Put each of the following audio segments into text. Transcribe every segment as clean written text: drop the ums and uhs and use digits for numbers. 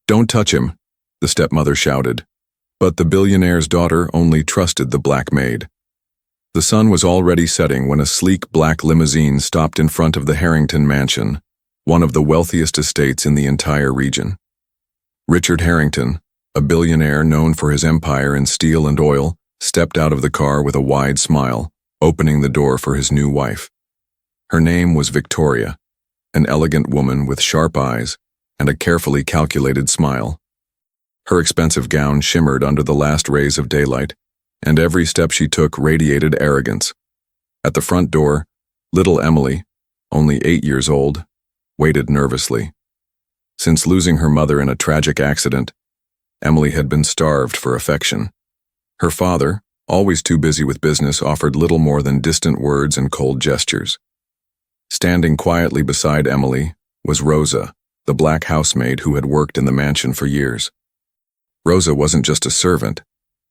"Don't touch him," the stepmother shouted. But the billionaire's daughter only trusted the black maid. The sun was already setting when a sleek black limousine stopped in front of the Harrington mansion, one of the wealthiest estates in the entire region. Richard Harrington, a billionaire known for his empire in steel and oil, stepped out of the car with a wide smile, opening the door for his new wife. Her name was Victoria, an elegant woman with sharp eyes and a carefully calculated smile. Her expensive gown shimmered under the last rays of daylight, and every step she took radiated arrogance. At the front door, little Emily, only 8 years old, waited nervously. Since losing her mother in a tragic accident, Emily had been starved for affection. Her father, always too busy with business, offered little more than distant words and cold gestures. Standing quietly beside Emily was Rosa, the black housemaid who had worked in the mansion for years. Rosa wasn't just a servant.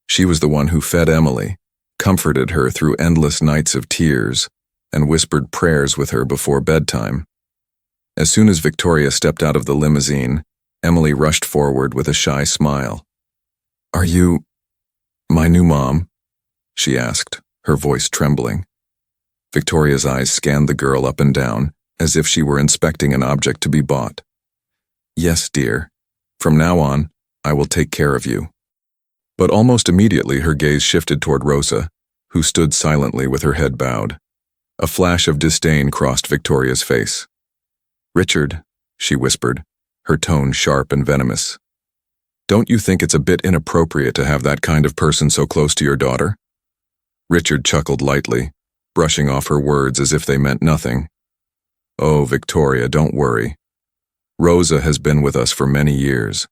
She was the one who fed Emily, comforted her through endless nights of tears, and whispered prayers with her before bedtime. As soon as Victoria stepped out of the limousine, Emily rushed forward with a shy smile. "Are you my new mom?" she asked, her voice trembling. Victoria's eyes scanned the girl up and down, as if she were inspecting an object to be bought. "Yes, dear. From now on, I will take care of you." But almost immediately her gaze shifted toward Rosa, who stood silently with her head bowed. A flash of disdain crossed Victoria's face. "Richard," she whispered, her tone sharp and venomous. "Don't you think it's a bit inappropriate to have that kind of person so close to your daughter?" Richard chuckled lightly, brushing off her words as if they meant nothing. "Oh, Victoria, don't worry. Rosa has been with us for many years.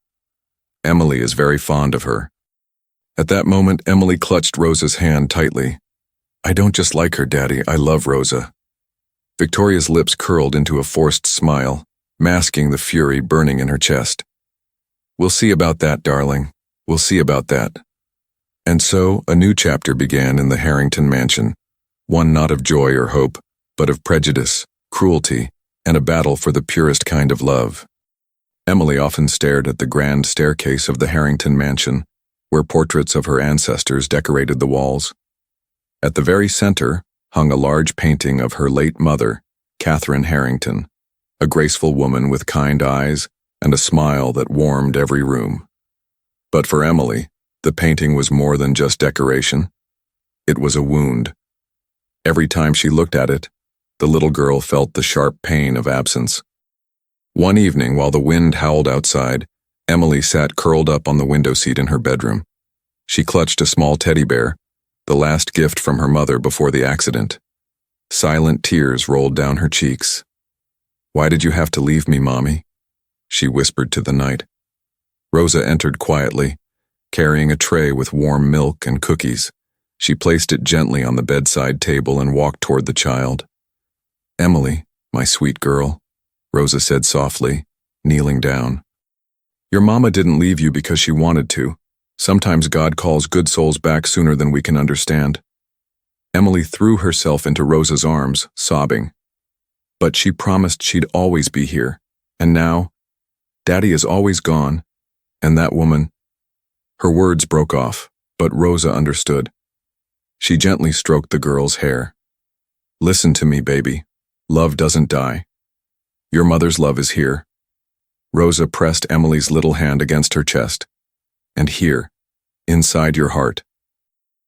Emily is very fond of her." At that moment, Emily clutched Rosa's hand tightly. "I don't just like her, Daddy, I love Rosa." Victoria's lips curled into a forced smile, masking the fury burning in her chest. "We'll see about that, darling. We'll see about that." And so, a new chapter began in the Harrington mansion, one not of joy or hope, but of prejudice, cruelty, and a battle for the purest kind of love. Emily often stared at the grand staircase of the Harrington mansion, where portraits of her ancestors decorated the walls. At the very center hung a large painting of her late mother, Catherine Harrington, a graceful woman with kind eyes and a smile that warmed every room. But for Emily, the painting was more than just decoration. It was a wound. Every time she looked at it, the little girl felt the sharp pain of absence. One evening, while the wind howled outside, Emily sat curled up on the window seat in her bedroom. She clutched a small teddy bear, the last gift from her mother before the accident. Silent tears rolled down her cheeks. "Why did you have to leave me, Mommy?" she whispered to the night. Rosa entered quietly, carrying a tray with warm milk and cookies. She placed it gently on the bedside table and walked toward the child. "Emily, my sweet girl," Rosa said softly, kneeling down. "Your mama didn't leave you because she wanted to. Sometimes God calls good souls back sooner than we can understand." Emily threw herself into Rosa's arms, sobbing. "But she promised she'd always be here. And now, Daddy is always gone. And that woman—" Her words broke off, but Rosa understood. She gently stroked the girl's hair. "Listen to me, baby. Love doesn't die. Your mother's love is here." Rosa pressed Emily's little hand against her chest. "And here, inside your heart.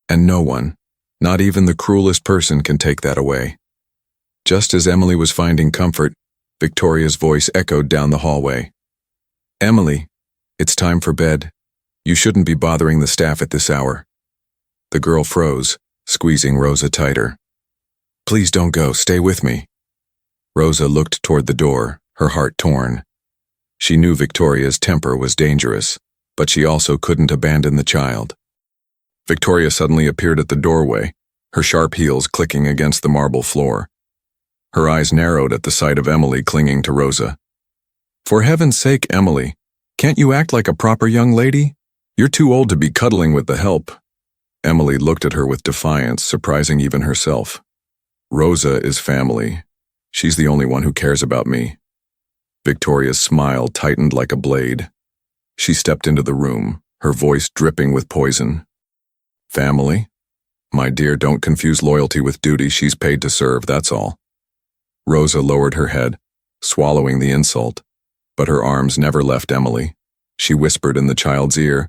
And no one, not even the cruelest person, can take that away." Just as Emily was finding comfort, Victoria's voice echoed down the hallway. "Emily, it's time for bed. You shouldn't be bothering the staff at this hour." The girl froze, squeezing Rosa tighter. "Please don't go, stay with me." Rosa looked toward the door, her heart torn. She knew Victoria's temper was dangerous, but she also couldn't abandon the child. Victoria suddenly appeared at the doorway, her sharp heels clicking against the marble floor. Her eyes narrowed at the sight of Emily clinging to Rosa. "For heaven's sake, Emily, can't you act like a proper young lady? You're too old to be cuddling with the help." Emily looked at her with defiance, surprising even herself. "Rosa is family. She's the only one who cares about me." Victoria's smile tightened like a blade. She stepped into the room, her voice dripping with poison. Family? My dear, don't confuse loyalty with duty. She's paid to serve, that's all. Rosa lowered her head, swallowing the insult, but her arms never left Emily. She whispered in the child's ear,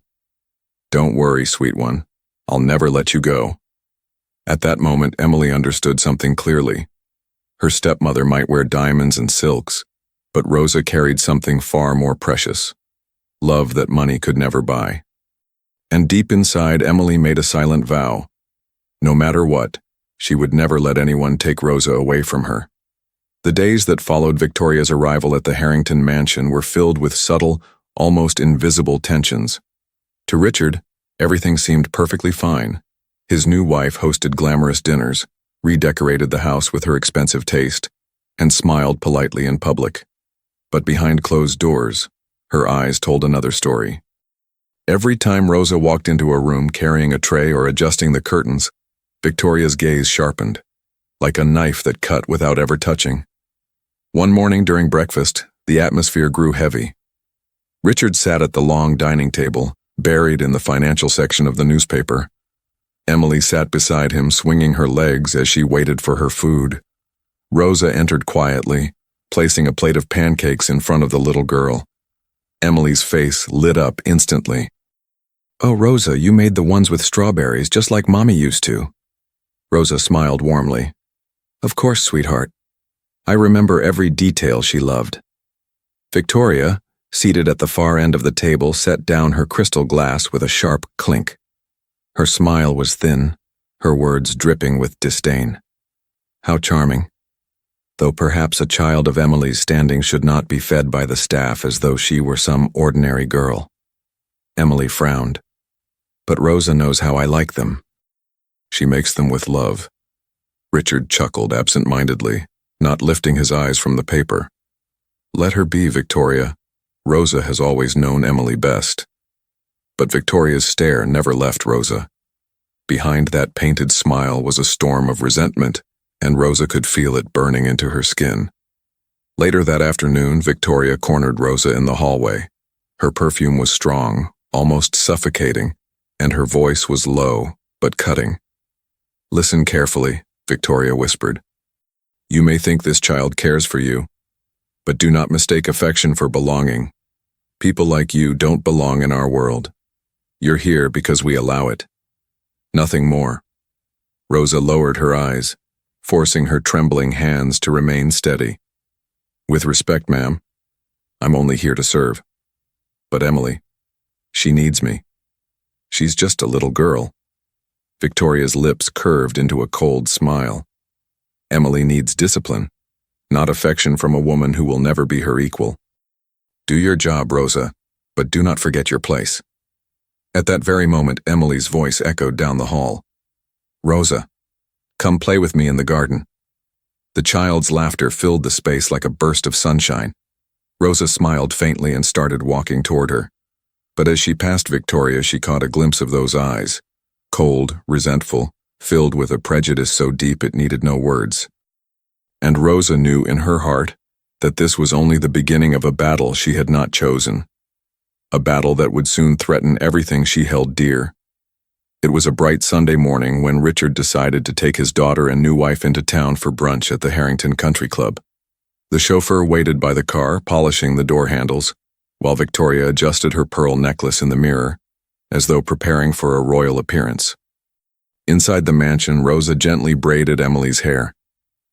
"Don't worry, sweet one. I'll never let you go." At that moment, Emily understood something clearly. Her stepmother might wear diamonds and silks, but Rosa carried something far more precious. Love that money could never buy. And deep inside, Emily made a silent vow. No matter what, she would never let anyone take Rosa away from her. The days that followed Victoria's arrival at the Harrington mansion were filled with subtle, almost invisible tensions. To Richard, everything seemed perfectly fine. His new wife hosted glamorous dinners, redecorated the house with her expensive taste, and smiled politely in public. But behind closed doors, her eyes told another story. Every time Rosa walked into a room carrying a tray or adjusting the curtains, Victoria's gaze sharpened, like a knife that cut without ever touching. One morning during breakfast, the atmosphere grew heavy. Richard sat at the long dining table, buried in the financial section of the newspaper. Emily sat beside him, swinging her legs as she waited for her food. Rosa entered quietly, placing a plate of pancakes in front of the little girl. Emily's face lit up instantly. "Oh, Rosa, you made the ones with strawberries just like Mommy used to." Rosa smiled warmly. "Of course, sweetheart. I remember every detail she loved." Victoria, seated at the far end of the table, set down her crystal glass with a sharp clink. Her smile was thin, her words dripping with disdain. How charming. Though perhaps a child of Emily's standing should not be fed by the staff as though she were some ordinary girl. Emily frowned. "But Rosa knows how I like them." "She makes them with love." Richard chuckled absent-mindedly, not lifting his eyes from the paper. "Let her be, Victoria. Rosa has always known Emily best." But Victoria's stare never left Rosa. Behind that painted smile was a storm of resentment, and Rosa could feel it burning into her skin. Later that afternoon, Victoria cornered Rosa in the hallway. Her perfume was strong, almost suffocating, and her voice was low, but cutting. "Listen carefully," Victoria whispered. "You may think this child cares for you, but do not mistake affection for belonging. People like you don't belong in our world. You're here because we allow it. Nothing more." Rosa lowered her eyes, forcing her trembling hands to remain steady. "With respect, ma'am, I'm only here to serve. But Emily, she needs me. She's just a little girl." Victoria's lips curved into a cold smile. "Emily needs discipline, not affection from a woman who will never be her equal. Do your job, Rosa, but do not forget your place." At that very moment, Emily's voice echoed down the hall. "Rosa, come play with me in the garden." The child's laughter filled the space like a burst of sunshine. Rosa smiled faintly and started walking toward her. But as she passed Victoria, she caught a glimpse of those eyes, cold, resentful, filled with a prejudice so deep it needed no words. And Rosa knew in her heart that this was only the beginning of a battle she had not chosen. A battle that would soon threaten everything she held dear. It was a bright Sunday morning when Richard decided to take his daughter and new wife into town for brunch at the Harrington Country Club. The chauffeur waited by the car, polishing the door handles, while Victoria adjusted her pearl necklace in the mirror, as though preparing for a royal appearance. Inside the mansion, Rosa gently braided Emily's hair.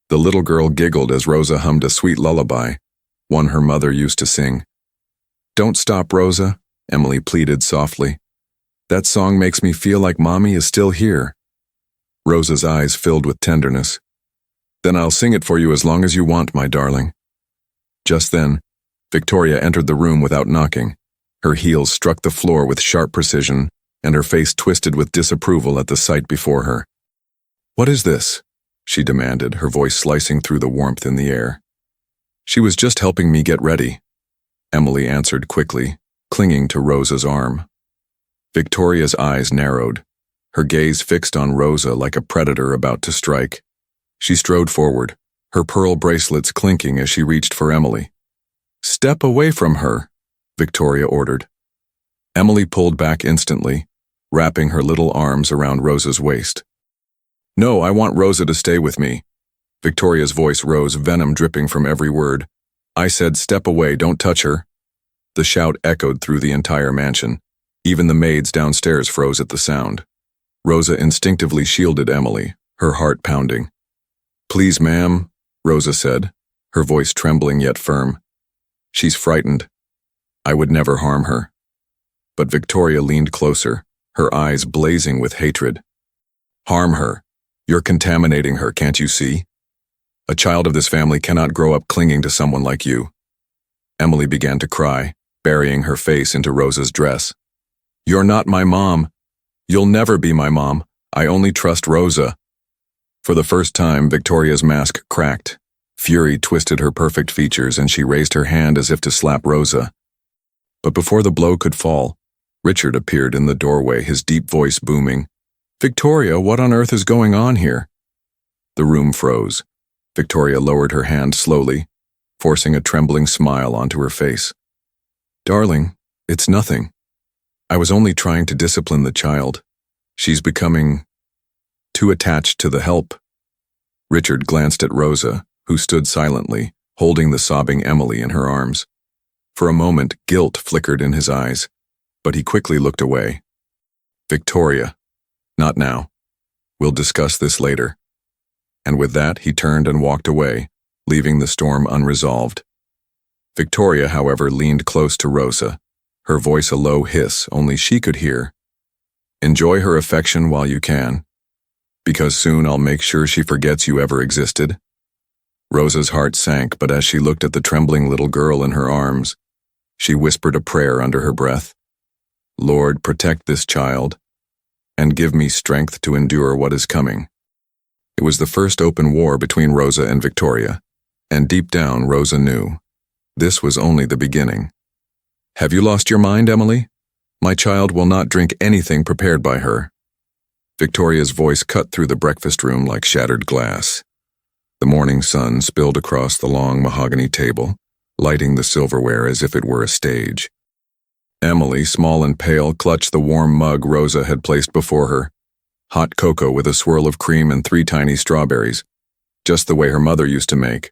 The little girl giggled as Rosa hummed a sweet lullaby, one her mother used to sing. "Don't stop, Rosa," Emily pleaded softly. "That song makes me feel like Mommy is still here." Rosa's eyes filled with tenderness. "Then I'll sing it for you as long as you want, my darling." Just then, Victoria entered the room without knocking. Her heels struck the floor with sharp precision, and her face twisted with disapproval at the sight before her. "What is this?" she demanded, her voice slicing through the warmth in the air. "She was just helping me get ready," Emily answered quickly, clinging to Rosa's arm. Victoria's eyes narrowed, her gaze fixed on Rosa like a predator about to strike. She strode forward, her pearl bracelets clinking as she reached for Emily. "Step away from her," Victoria ordered. Emily pulled back instantly, wrapping her little arms around Rosa's waist. "No, I want Rosa to stay with me." Victoria's voice rose, venom dripping from every word. "I said step away, don't touch her." The shout echoed through the entire mansion. Even the maids downstairs froze at the sound. Rosa instinctively shielded Emily, her heart pounding. "Please, ma'am," Rosa said, her voice trembling yet firm. "She's frightened. I would never harm her." But Victoria leaned closer, her eyes blazing with hatred. "Harm her? You're contaminating her, can't you see? A child of this family cannot grow up clinging to someone like you." Emily began to cry, burying her face into Rosa's dress. "You're not my mom. You'll never be my mom. I only trust Rosa." For the first time, Victoria's mask cracked. Fury twisted her perfect features and she raised her hand as if to slap Rosa. But before the blow could fall, Richard appeared in the doorway, his deep voice booming. "Victoria, what on earth is going on here?" The room froze. Victoria lowered her hand slowly, forcing a trembling smile onto her face. "Darling, it's nothing. I was only trying to discipline the child. She's becoming too attached to the help." Richard glanced at Rosa, who stood silently, holding the sobbing Emily in her arms. For a moment, guilt flickered in his eyes, but he quickly looked away. "Victoria, not now. We'll discuss this later." And with that, he turned and walked away, leaving the storm unresolved. Victoria, however, leaned close to Rosa, her voice a low hiss only she could hear. "Enjoy her affection while you can, because soon I'll make sure she forgets you ever existed." Rosa's heart sank, but as she looked at the trembling little girl in her arms, she whispered a prayer under her breath. "Lord, protect this child, and give me strength to endure what is coming." It was the first open war between Rosa and Victoria, and deep down Rosa knew this was only the beginning. "Have you lost your mind, Emily? My child will not drink anything prepared by her." Victoria's voice cut through the breakfast room like shattered glass. The morning sun spilled across the long mahogany table, lighting the silverware as if it were a stage. Emily, small and pale, clutched the warm mug Rosa had placed before her. Hot cocoa with a swirl of cream and 3 tiny strawberries, just the way her mother used to make.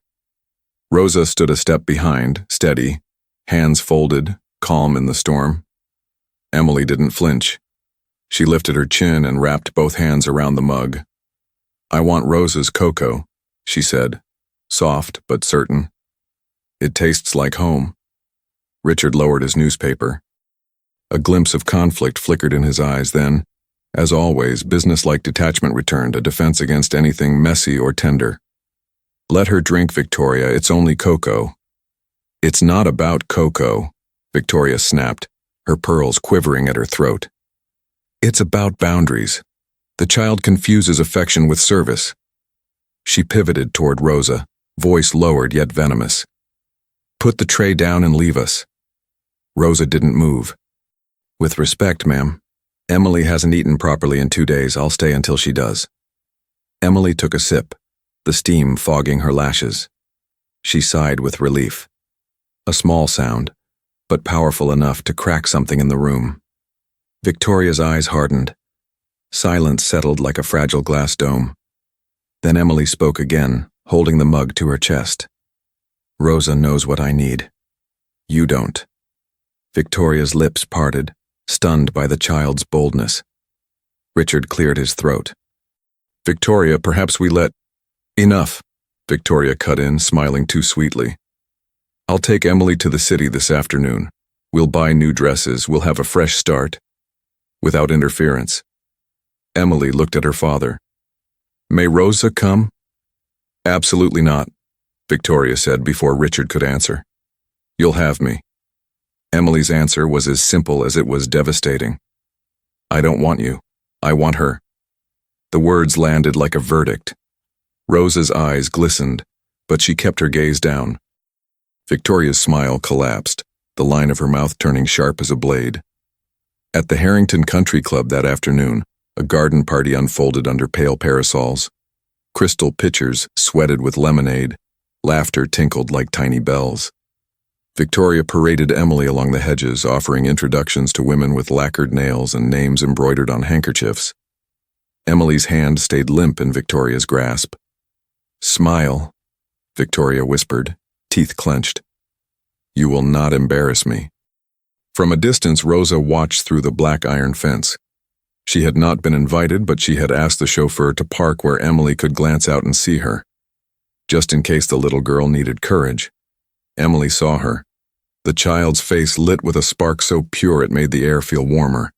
Rosa stood a step behind, steady, hands folded, calm in the storm. Emily didn't flinch. She lifted her chin and wrapped both hands around the mug. "I want Rosa's cocoa," she said, soft but certain. "It tastes like home." Richard lowered his newspaper. A glimpse of conflict flickered in his eyes, then, as always, businesslike detachment returned, a defense against anything messy or tender. "Let her drink, Victoria, it's only cocoa." "It's not about cocoa," Victoria snapped, her pearls quivering at her throat. "It's about boundaries. The child confuses affection with service." She pivoted toward Rosa, voice lowered yet venomous. "Put the tray down and leave us." Rosa didn't move. "With respect, ma'am. Emily hasn't eaten properly in 2 days. I'll stay until she does." Emily took a sip, the steam fogging her lashes. She sighed with relief. A small sound, but powerful enough to crack something in the room. Victoria's eyes hardened. Silence settled like a fragile glass dome. Then Emily spoke again, holding the mug to her chest. "Rosa knows what I need. You don't." Victoria's lips parted, stunned by the child's boldness. Richard cleared his throat. "Victoria, perhaps we let—" "Enough," Victoria cut in, smiling too sweetly. "I'll take Emily to the city this afternoon. We'll buy new dresses, we'll have a fresh start. Without interference." Emily looked at her father. "May Rosa come?" "Absolutely not," Victoria said before Richard could answer. "You'll have me." Emily's answer was as simple as it was devastating. "I don't want you. I want her." The words landed like a verdict. Rosa's eyes glistened, but she kept her gaze down. Victoria's smile collapsed, the line of her mouth turning sharp as a blade. At the Harrington Country Club that afternoon, a garden party unfolded under pale parasols. Crystal pitchers sweated with lemonade, laughter tinkled like tiny bells. Victoria paraded Emily along the hedges, offering introductions to women with lacquered nails and names embroidered on handkerchiefs. Emily's hand stayed limp in Victoria's grasp. "Smile," Victoria whispered, teeth clenched. "You will not embarrass me." From a distance, Rosa watched through the black iron fence. She had not been invited, but she had asked the chauffeur to park where Emily could glance out and see her, just in case the little girl needed courage. Emily saw her. The child's face lit with a spark so pure it made the air feel warmer.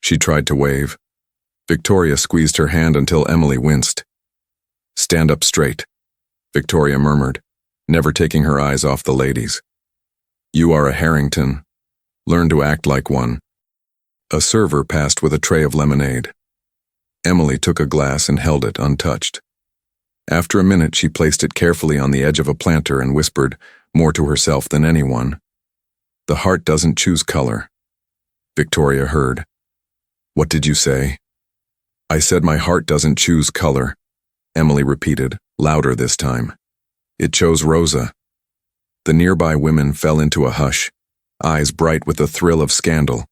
She tried to wave. Victoria squeezed her hand until Emily winced. "Stand up straight," Victoria murmured, never taking her eyes off the ladies. "You are a Harrington. Learn to act like one." A server passed with a tray of lemonade. Emily took a glass and held it untouched. After a minute, she placed it carefully on the edge of a planter and whispered, more to herself than anyone, "The heart doesn't choose color." Victoria heard. "What did you say?" "I said my heart doesn't choose color," Emily repeated, louder this time. "It chose Rosa." The nearby women fell into a hush, eyes bright with the thrill of scandal.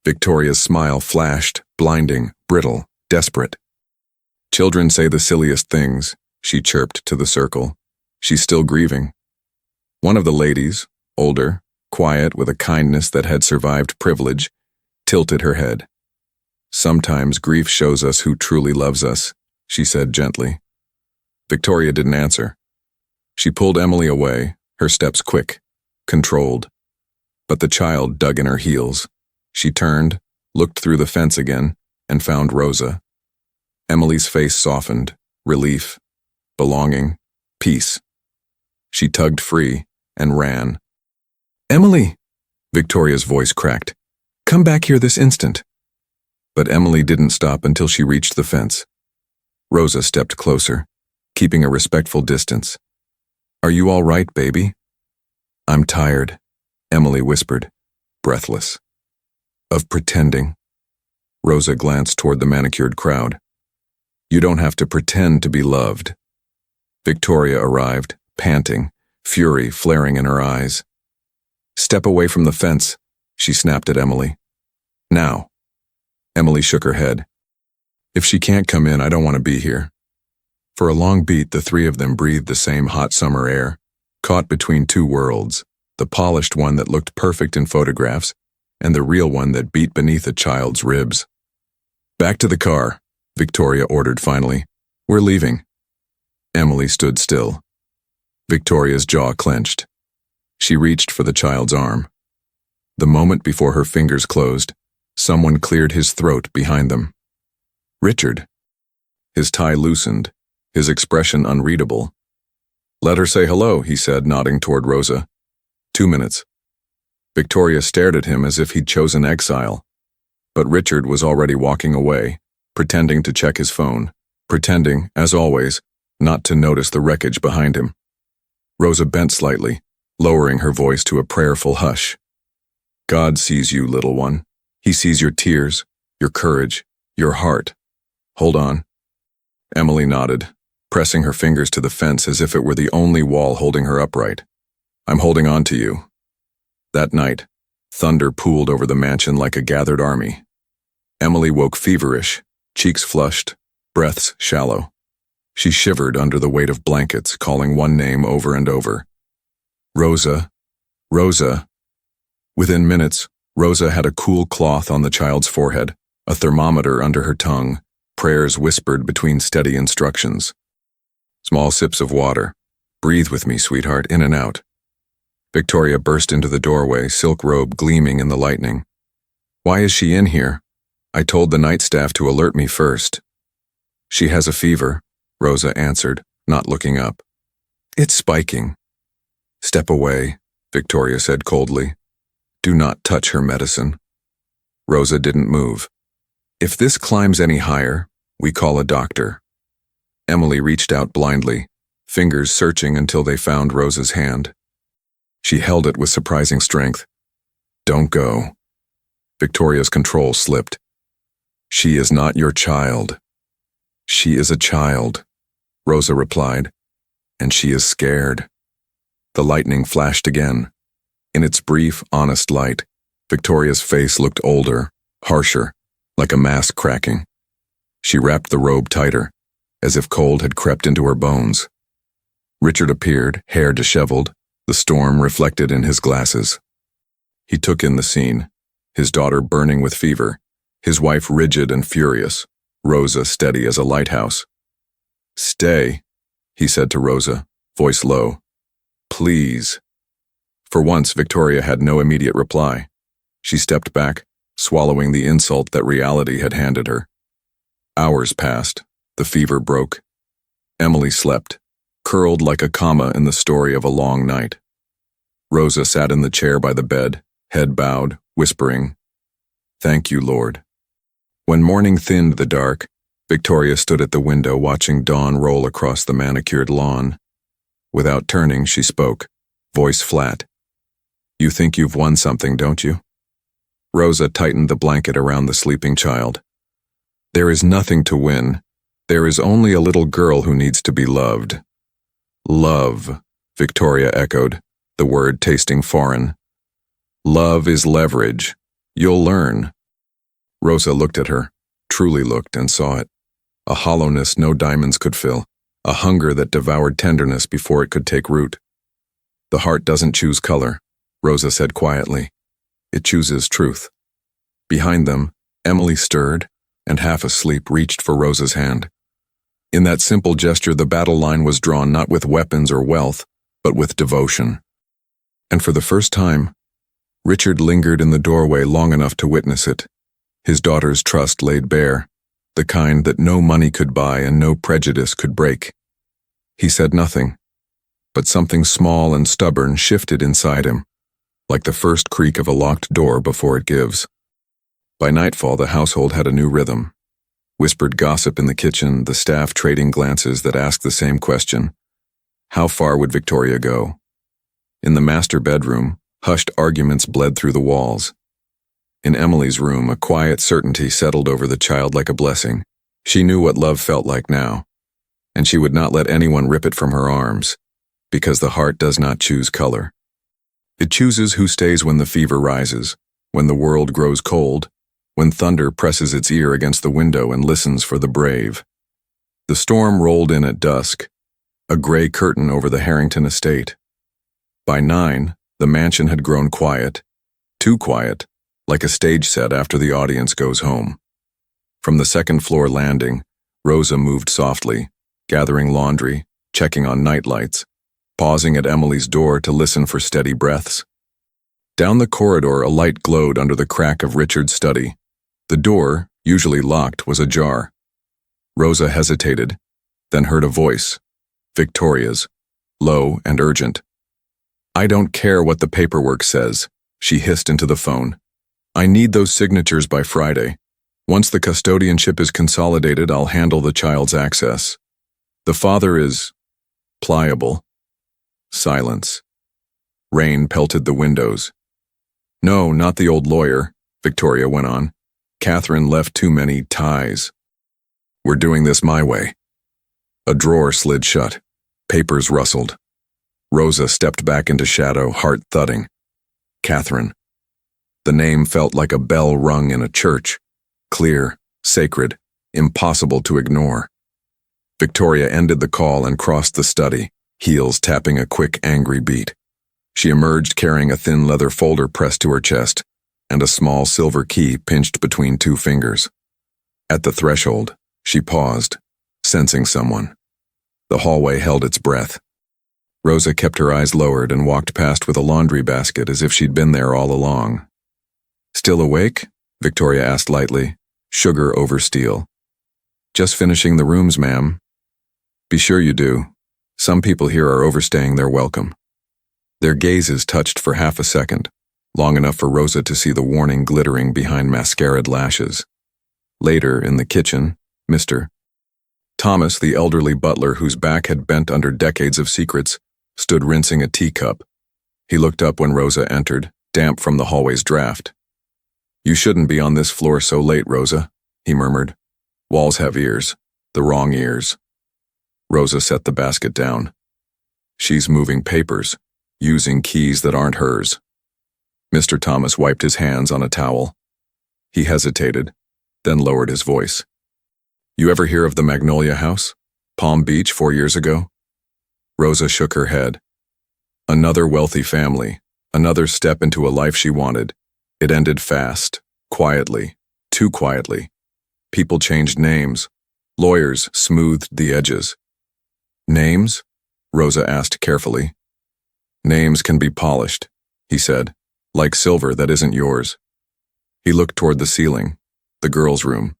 Victoria's smile flashed, blinding, brittle, desperate. "Children say the silliest things," she chirped to the circle. "She's still grieving." One of the ladies, older, quiet with a kindness that had survived privilege, tilted her head. "Sometimes grief shows us who truly loves us," she said gently. Victoria didn't answer. She pulled Emily away, her steps quick, controlled. But the child dug in her heels. She turned, looked through the fence again, and found Rosa. Emily's face softened, relief, belonging, peace. She tugged free and ran. "Emily!" Victoria's voice cracked. "Come back here this instant." But Emily didn't stop until she reached the fence. Rosa stepped closer, keeping a respectful distance. "Are you all right, baby?" "I'm tired," Emily whispered, breathless. "Of pretending." Rosa glanced toward the manicured crowd. "You don't have to pretend to be loved." Victoria arrived, panting, fury flaring in her eyes. "Step away from the fence," she snapped at Emily. "Now." Emily shook her head. "If she can't come in, I don't want to be here." For a long beat, the three of them breathed the same hot summer air, caught between two worlds, the polished one that looked perfect in photographs, and the real one that beat beneath a child's ribs. "Back to the car," Victoria ordered finally. "We're leaving." Emily stood still. Victoria's jaw clenched. She reached for the child's arm. The moment before her fingers closed, someone cleared his throat behind them. "Richard." His tie loosened, his expression unreadable. "Let her say hello," he said, nodding toward Rosa. 2 minutes. Victoria stared at him as if he'd chosen exile. But Richard was already walking away, pretending to check his phone, pretending, as always, not to notice the wreckage behind him. Rosa bent slightly, lowering her voice to a prayerful hush. "God sees you, little one. He sees your tears, your courage, your heart. Hold on." Emily nodded, pressing her fingers to the fence as if it were the only wall holding her upright. "I'm holding on to you." That night, thunder pooled over the mansion like a gathered army. Emily woke feverish, cheeks flushed, breaths shallow. She shivered under the weight of blankets, calling one name over and over. "Rosa, Rosa." Within minutes, Rosa had a cool cloth on the child's forehead, a thermometer under her tongue, prayers whispered between steady instructions. Small sips of water. "Breathe with me, sweetheart, in and out." Victoria burst into the doorway, silk robe gleaming in the lightning. "Why is she in here? I told the night staff to alert me first." "She has a fever," Rosa answered, not looking up. "It's spiking." "Step away," Victoria said coldly. "Do not touch her medicine." Rosa didn't move. "If this climbs any higher, we call a doctor." Emily reached out blindly, fingers searching until they found Rosa's hand. She held it with surprising strength. "Don't go." Victoria's control slipped. "She is not your child." "She is a child," Rosa replied, "and she is scared." The lightning flashed again, In its brief, honest light, Victoria's face looked older, harsher, like a mask cracking. She wrapped the robe tighter, as if cold had crept into her bones. Richard appeared, hair disheveled, the storm reflected in his glasses. He took in the scene, his daughter burning with fever, his wife rigid and furious, Rosa steady as a lighthouse. "Stay," he said to Rosa, voice low. "Please." For once, Victoria had no immediate reply. She stepped back, swallowing the insult that reality had handed her. Hours passed. The fever broke. Emily slept, curled like a comma in the story of a long night. Rosa sat in the chair by the bed, head bowed, whispering, "Thank you, Lord." When morning thinned the dark, Victoria stood at the window watching dawn roll across the manicured lawn. Without turning, she spoke, voice flat. "You think you've won something, don't you?" Rosa tightened the blanket around the sleeping child. "There is nothing to win. There is only a little girl who needs to be loved." "Love," Victoria echoed, the word tasting foreign. "Love is leverage. You'll learn." Rosa looked at her, truly looked and saw it. A hollowness no diamonds could fill, a hunger that devoured tenderness before it could take root. "The heart doesn't choose color," Rosa said quietly. "It chooses truth." Behind them, Emily stirred, and half asleep reached for Rosa's hand. In that simple gesture, the battle line was drawn not with weapons or wealth, but with devotion. And for the first time, Richard lingered in the doorway long enough to witness it. His daughter's trust laid bare, the kind that no money could buy and no prejudice could break. He said nothing, but something small and stubborn shifted inside him, like the first creak of a locked door before it gives. By nightfall, the household had a new rhythm. Whispered gossip in the kitchen, the staff trading glances that asked the same question. How far would Victoria go? In the master bedroom, hushed arguments bled through the walls. In Emily's room, a quiet certainty settled over the child like a blessing. She knew what love felt like now, and she would not let anyone rip it from her arms, because the heart does not choose color. It chooses who stays when the fever rises, when the world grows cold, when thunder presses its ear against the window and listens for the brave. The storm rolled in at dusk, a gray curtain over the Harrington estate. By 9, the mansion had grown quiet, too quiet, like a stage set after the audience goes home. From the second-floor landing, Rosa moved softly, gathering laundry, checking on nightlights, pausing at Emily's door to listen for steady breaths. Down the corridor, a light glowed under the crack of Richard's study. The door, usually locked, was ajar. Rosa hesitated, then heard a voice, Victoria's, low and urgent. "I don't care what the paperwork says," she hissed into the phone. "I need those signatures by Friday. Once the custodianship is consolidated, I'll handle the child's access. The father is pliable." Silence. Rain pelted the windows. "No, not the old lawyer," Victoria went on. "Catherine left too many ties. We're doing this my way." A drawer slid shut. Papers rustled. Rosa stepped back into shadow, heart thudding. Catherine. The name felt like a bell rung in a church. Clear, sacred, impossible to ignore. Victoria ended the call and crossed the study, heels tapping a quick, angry beat. She emerged carrying a thin leather folder pressed to her chest, and a small silver key pinched between 2 fingers. At the threshold, she paused, sensing someone. The hallway held its breath. Rosa kept her eyes lowered and walked past with a laundry basket as if she'd been there all along. "Still awake?" Victoria asked lightly, sugar over steel. "Just finishing the rooms, ma'am." "Be sure you do. Some people here are overstaying their welcome." Their gazes touched for half a second, long enough for Rosa to see the warning glittering behind mascaraed lashes. Later, in the kitchen, Mr. Thomas, the elderly butler whose back had bent under decades of secrets, stood rinsing a teacup. He looked up when Rosa entered, damp from the hallway's draft. "You shouldn't be on this floor so late, Rosa," he murmured. "Walls have ears, the wrong ears." Rosa set the basket down. "She's moving papers, using keys that aren't hers." Mr. Thomas wiped his hands on a towel. He hesitated, then lowered his voice. You ever hear of the Magnolia House? Palm Beach 4 years ago? Rosa shook her head. Another wealthy family, another step into a life she wanted. It ended fast, quietly, too quietly. People changed names. Lawyers smoothed the edges. Names? Rosa asked carefully. Names can be polished, he said, like silver that isn't yours. He looked toward the ceiling, the girls' room.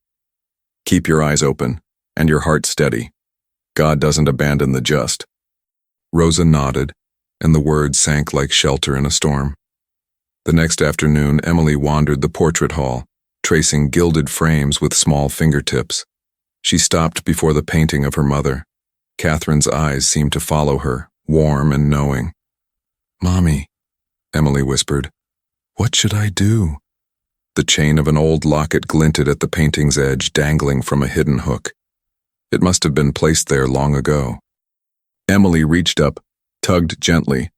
Keep your eyes open, and your heart steady. God doesn't abandon the just. Rosa nodded, and the words sank like shelter in a storm. The next afternoon, Emily wandered the portrait hall, tracing gilded frames with small fingertips. She stopped before the painting of her mother. Catherine's eyes seemed to follow her, warm and knowing. "Mommy," Emily whispered, "what should I do?" The chain of an old locket glinted at the painting's edge, dangling from a hidden hook. It must have been placed there long ago. Emily reached up, tugged gently,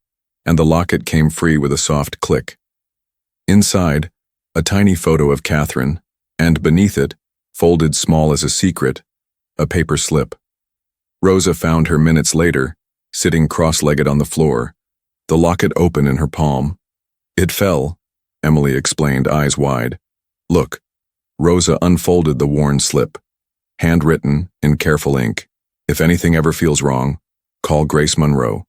and the locket came free with a soft click. Inside, a tiny photo of Catherine, and beneath it, folded small as a secret, a paper slip. Rosa found her minutes later, sitting cross-legged on the floor, the locket open in her palm. It fell, Emily explained, eyes wide. Look. Rosa unfolded the worn slip. Handwritten, in careful ink. If anything ever feels wrong, call Grace Monroe.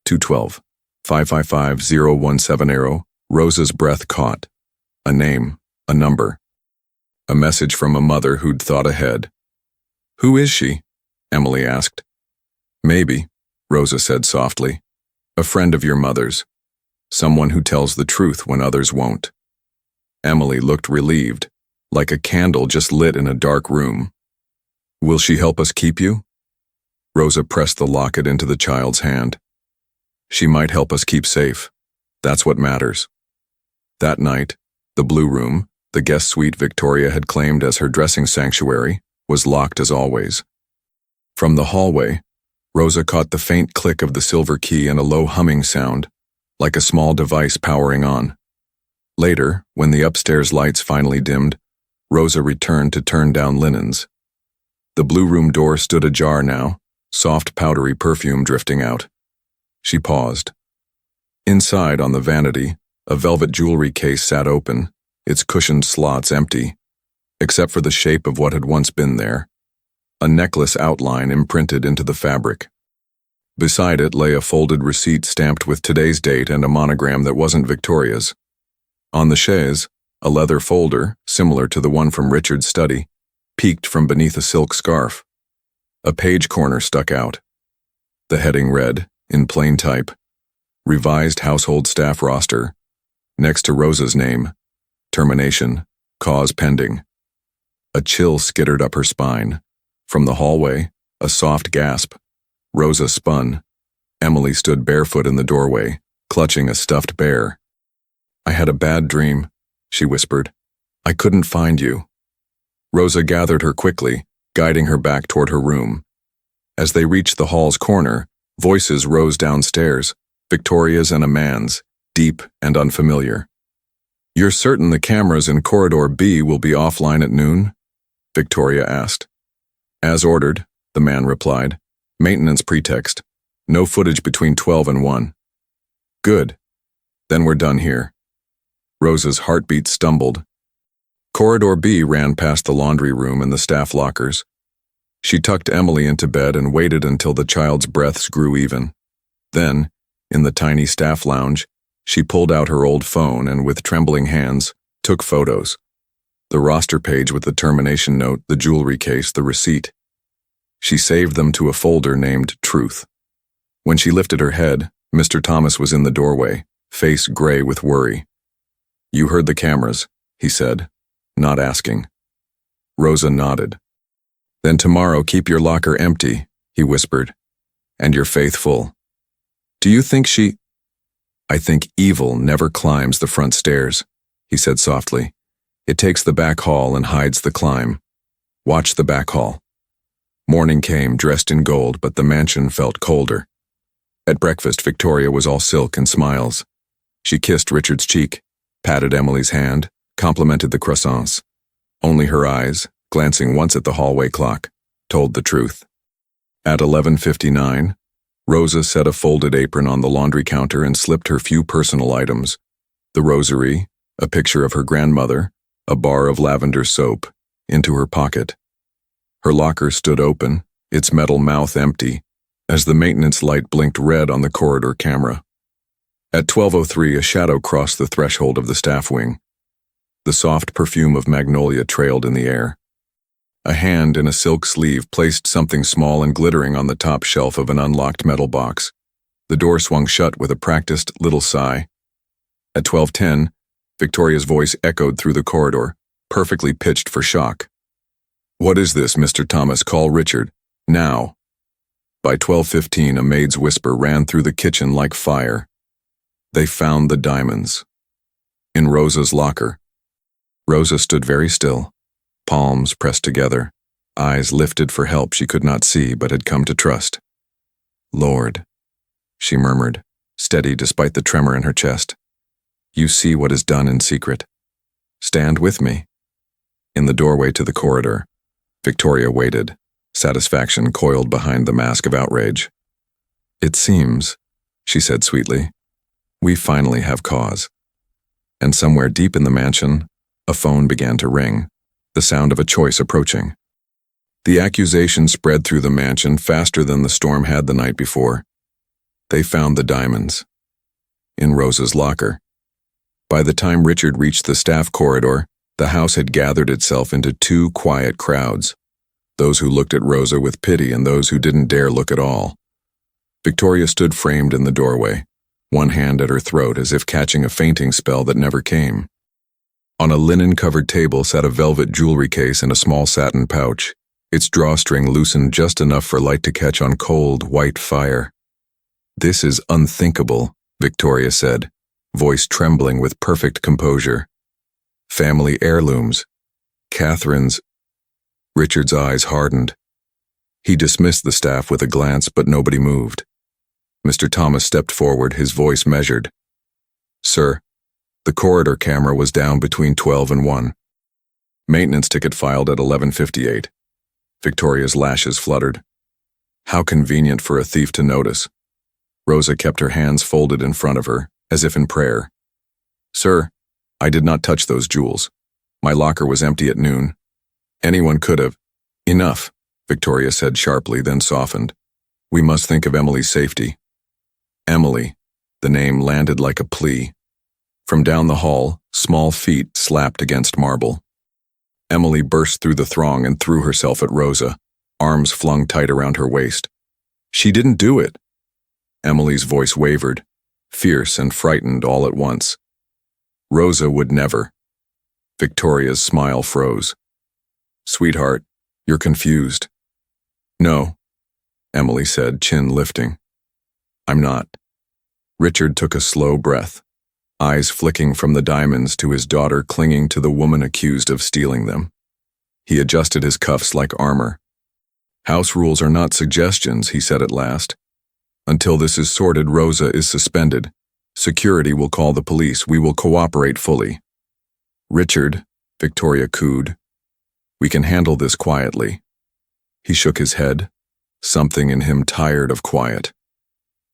212-555-017. Rosa's breath caught. A name, a number. A message from a mother who'd thought ahead. Who is she? Emily asked. Maybe, Rosa said softly. A friend of your mother's. Someone who tells the truth when others won't. Emily looked relieved, like a candle just lit in a dark room. Will she help us keep you? Rosa pressed the locket into the child's hand. She might help us keep safe. That's what matters. That night, the blue room, the guest suite Victoria had claimed as her dressing sanctuary, was locked as always. From the hallway, Rosa caught the faint click of the silver key and a low humming sound, like a small device powering on. Later, when the upstairs lights finally dimmed, Rosa returned to turn down linens. The blue room door stood ajar now, soft powdery perfume drifting out. She paused. Inside, on the vanity, a velvet jewelry case sat open, its cushioned slots empty, except for the shape of what had once been there, a necklace outline imprinted into the fabric. Beside it lay a folded receipt stamped with today's date and a monogram that wasn't Victoria's. On the chaise, a leather folder, similar to the one from Richard's study, peeked from beneath a silk scarf. A page corner stuck out. The heading read, in plain type, Revised Household Staff Roster. Next to Rosa's name, Termination, Cause Pending. A chill skittered up her spine. From the hallway, a soft gasp. Rosa spun. Emily stood barefoot in the doorway, clutching a stuffed bear. I had a bad dream, she whispered. I couldn't find you. Rosa gathered her quickly, guiding her back toward her room. As they reached the hall's corner, voices rose downstairs, Victoria's and a man's, deep and unfamiliar. You're certain the cameras in Corridor B will be offline at noon? Victoria asked. As ordered, the man replied. Maintenance pretext. No footage between 12 and 1. Good. Then we're done here. Rosa's heartbeat stumbled. Corridor B ran past the laundry room and the staff lockers. She tucked Emily into bed and waited until the child's breaths grew even. Then, in the tiny staff lounge, she pulled out her old phone and, with trembling hands, took photos. The roster page with the termination note, the jewelry case, the receipt. She saved them to a folder named Truth. When she lifted her head, Mr. Thomas was in the doorway, face gray with worry. You heard the cameras, he said, not asking. Rosa nodded. Then tomorrow keep your locker empty, he whispered, and your faith full. Do you think she... I think evil never climbs the front stairs, he said softly. It takes the back hall and hides the climb. Watch the back hall. Morning came, dressed in gold, but the mansion felt colder. At breakfast, Victoria was all silk and smiles. She kissed Richard's cheek. patted Emily's hand, complimented the croissants. Only her eyes, glancing once at the hallway clock, told the truth. At 11:59, Rosa set a folded apron on the laundry counter and slipped her few personal items, the rosary, a picture of her grandmother, a bar of lavender soap, into her pocket. Her locker stood open, its metal mouth empty, as the maintenance light blinked red on the corridor camera. At 12:03, a shadow crossed the threshold of the staff wing. The soft perfume of magnolia trailed in the air. A hand in a silk sleeve placed something small and glittering on the top shelf of an unlocked metal box. The door swung shut with a practiced little sigh. At 12:10, Victoria's voice echoed through the corridor, perfectly pitched for shock. "What is this, Mr. Thomas? Call Richard. Now." By 12:15, a maid's whisper ran through the kitchen like fire. They found the diamonds. In Rosa's locker. Rosa stood very still, palms pressed together, eyes lifted for help she could not see but had come to trust. "Lord," she murmured, steady despite the tremor in her chest. "You see what is done in secret. Stand with me." In the doorway to the corridor, Victoria waited, satisfaction coiled behind the mask of outrage. "It seems," she said sweetly, "we finally have cause." And somewhere deep in the mansion, a phone began to ring, the sound of a choice approaching. The accusation spread through the mansion faster than the storm had the night before. They found the diamonds. In Rosa's locker. By the time Richard reached the staff corridor, the house had gathered itself into two quiet crowds, those who looked at Rosa with pity and those who didn't dare look at all. Victoria stood framed in the doorway, one hand at her throat as if catching a fainting spell that never came. On a linen-covered table sat a velvet jewelry case and a small satin pouch, its drawstring loosened just enough for light to catch on cold, white fire. "This is unthinkable," Victoria said, voice trembling with perfect composure. "Family heirlooms. Catherine's—" Richard's eyes hardened. He dismissed the staff with a glance, but nobody moved. Mr. Thomas stepped forward, his voice measured. "Sir, the corridor camera was down between 12 and 1. Maintenance ticket filed at 11:58. Victoria's lashes fluttered. How convenient for a thief to notice. Rosa kept her hands folded in front of her, as if in prayer. "Sir, I did not touch those jewels. My locker was empty at noon. Anyone could have—" "Enough," Victoria said sharply, then softened. "We must think of Emily's safety." Emily, the name landed like a plea. From down the hall, small feet slapped against marble. Emily burst through the throng and threw herself at Rosa, arms flung tight around her waist. "She didn't do it." Emily's voice wavered, fierce and frightened all at once. "Rosa would never." Victoria's smile froze. "Sweetheart, you're confused." "No," Emily said, chin lifting. "I'm not." Richard took a slow breath, eyes flicking from the diamonds to his daughter clinging to the woman accused of stealing them. He adjusted his cuffs like armor. "House rules are not suggestions," he said at last. "Until this is sorted, Rosa is suspended. Security will call the police. We will cooperate fully." "Richard," Victoria cooed, "we can handle this quietly." He shook his head, something in him tired of quiet.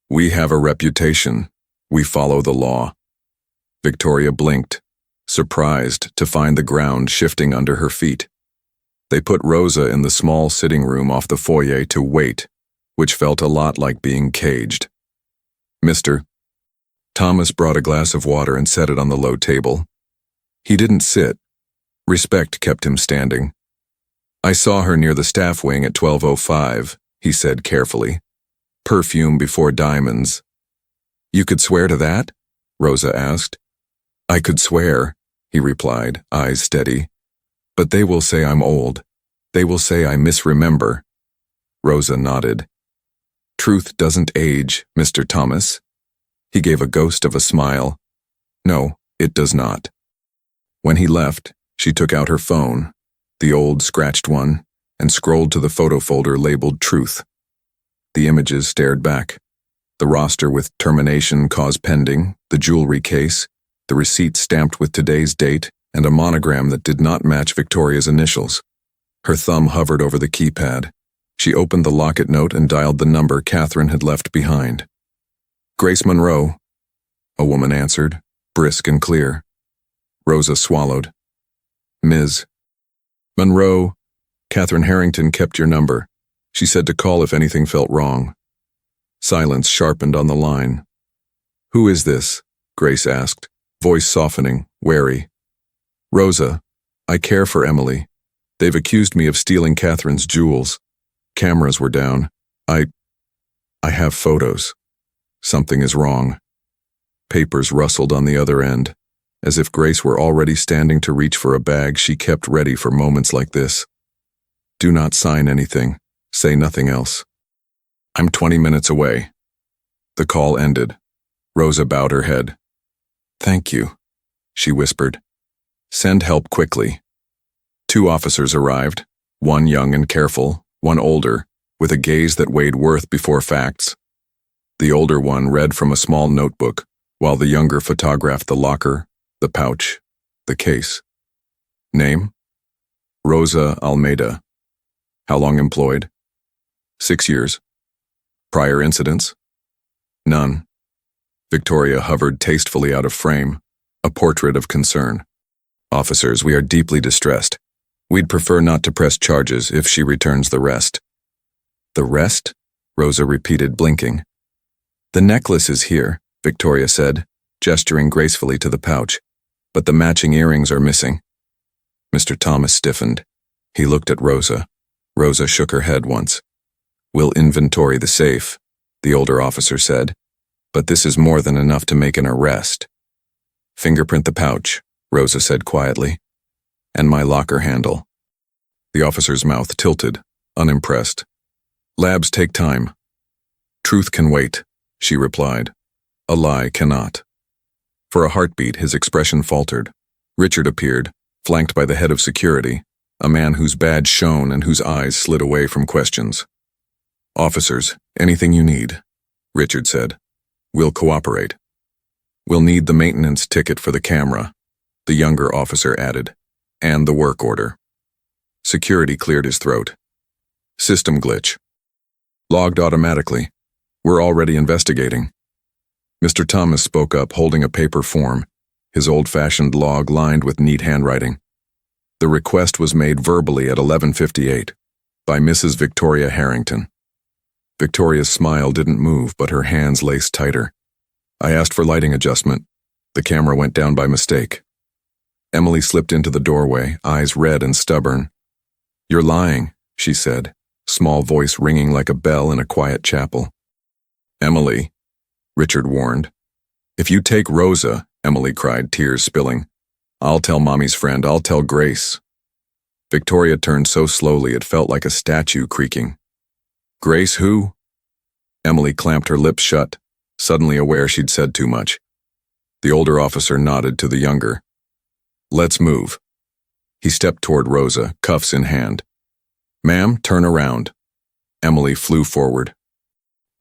"We have a reputation. We follow the law." Victoria blinked, surprised to find the ground shifting under her feet. They put Rosa in the small sitting room off the foyer to wait, which felt a lot like being caged. "Mr. Thomas brought a glass of water and set it on the low table. He didn't sit. Respect kept him standing. "I saw her near the staff wing at 12:05, he said carefully. "Perfume before diamonds." "You could swear to that?" Rosa asked. "I could swear," he replied, eyes steady. "But they will say I'm old. They will say I misremember." Rosa nodded. "Truth doesn't age, Mr. Thomas." He gave a ghost of a smile. "No, it does not." When he left, she took out her phone, the old scratched one, and scrolled to the photo folder labeled Truth. The images stared back. The roster with termination cause pending, the jewelry case, the receipt stamped with today's date and a monogram that did not match Victoria's initials. Her thumb hovered over the keypad. She opened the locket note and dialed the number Catherine had left behind. "Grace Monroe," a woman answered, brisk and clear. Rosa swallowed. "Ms. Monroe, Catherine Harrington kept your number. She said to call if anything felt wrong." Silence sharpened on the line. "Who is this?" Grace asked, voice softening, wary. "Rosa, I care for Emily. They've accused me of stealing Catherine's jewels. Cameras were down. I have photos. Something is wrong." Papers rustled on the other end, as if Grace were already standing to reach for a bag she kept ready for moments like this. "Do not sign anything. Say nothing else. I'm 20 minutes away." The call ended. Rosa bowed her head. "Thank you," she whispered. "Send help quickly." 2 officers arrived, one young and careful, one older, with a gaze that weighed worth before facts. The older one read from a small notebook, while the younger photographed the locker, the pouch, the case. Name? Rosa Almeida. How long employed? 6 years. Prior incidents? None. Victoria hovered tastefully out of frame, a portrait of concern. "Officers, we are deeply distressed. We'd prefer not to press charges if she returns the rest." "The rest?" Rosa repeated, blinking. "The necklace is here," Victoria said, gesturing gracefully to the pouch, "but the matching earrings are missing." Mr. Thomas stiffened. He looked at Rosa. Rosa shook her head once. "We'll inventory the safe," the older officer said, "but this is more than enough to make an arrest." "Fingerprint the pouch," Rosa said quietly, "and my locker handle." The officer's mouth tilted, unimpressed. "Labs take time." "Truth can wait," she replied. "A lie cannot." For a heartbeat, his expression faltered. Richard appeared, flanked by the head of security, a man whose badge shone and whose eyes slid away from questions. "Officers, anything you need," Richard said. "We'll cooperate." "We'll need the maintenance ticket for the camera," the younger officer added, "and the work order." Security cleared his throat. "System glitch. Logged automatically. We're already investigating." Mr. Thomas spoke up, holding a paper form, his old-fashioned log lined with neat handwriting. The request was made verbally at 11:58 by Mrs. Victoria Harrington. Victoria's smile didn't move, but her hands laced tighter. "I asked for lighting adjustment. The camera went down by mistake." Emily slipped into the doorway, eyes red and stubborn. "You're lying," she said, small voice ringing like a bell in a quiet chapel. "Emily," Richard warned. "If you take Rosa," Emily cried, tears spilling, "I'll tell Mommy's friend, I'll tell Grace." Victoria turned so slowly it felt like a statue creaking. "Grace who?" Emily clamped her lips shut, suddenly aware she'd said too much. The older officer nodded to the younger. "Let's move." He stepped toward Rosa, cuffs in hand. "Ma'am, turn around." Emily flew forward.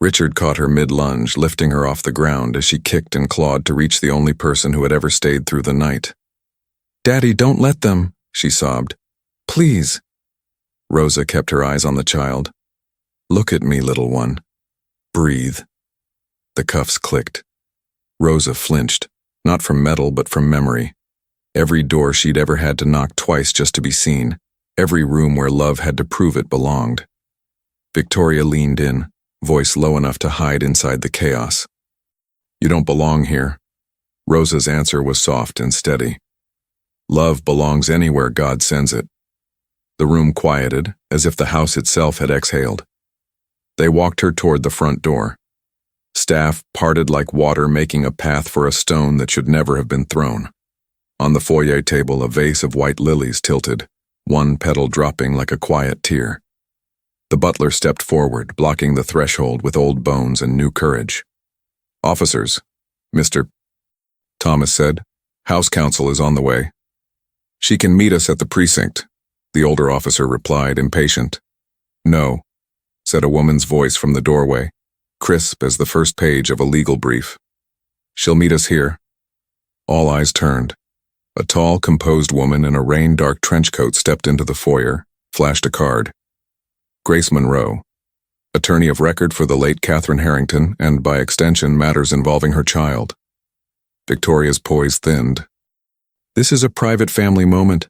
Richard caught her mid-lunge, lifting her off the ground as she kicked and clawed to reach the only person who had ever stayed through the night. "Daddy, don't let them," she sobbed. "Please." Rosa kept her eyes on the child. "Look at me, little one. Breathe." The cuffs clicked. Rosa flinched, not from metal but from memory. Every door she'd ever had to knock twice just to be seen, every room where love had to prove it belonged. Victoria leaned in, voice low enough to hide inside the chaos. "You don't belong here." Rosa's answer was soft and steady. "Love belongs anywhere God sends it." The room quieted, as if the house itself had exhaled. They walked her toward the front door. Staff parted like water, making a path for a stone that should never have been thrown. On the foyer table, a vase of white lilies tilted, one petal dropping like a quiet tear. The butler stepped forward, blocking the threshold with old bones and new courage. "Officers," Mr. Thomas said, "House counsel is on the way." "She can meet us at the precinct," the older officer replied, impatient. "No," said a woman's voice from the doorway, crisp as the first page of a legal brief. "She'll meet us here." All eyes turned. A tall, composed woman in a rain-dark trench coat stepped into the foyer, flashed a card. Grace Monroe, attorney of record for the late Catherine Harrington and, by extension, matters involving her child. Victoria's poise thinned. This is a private family moment.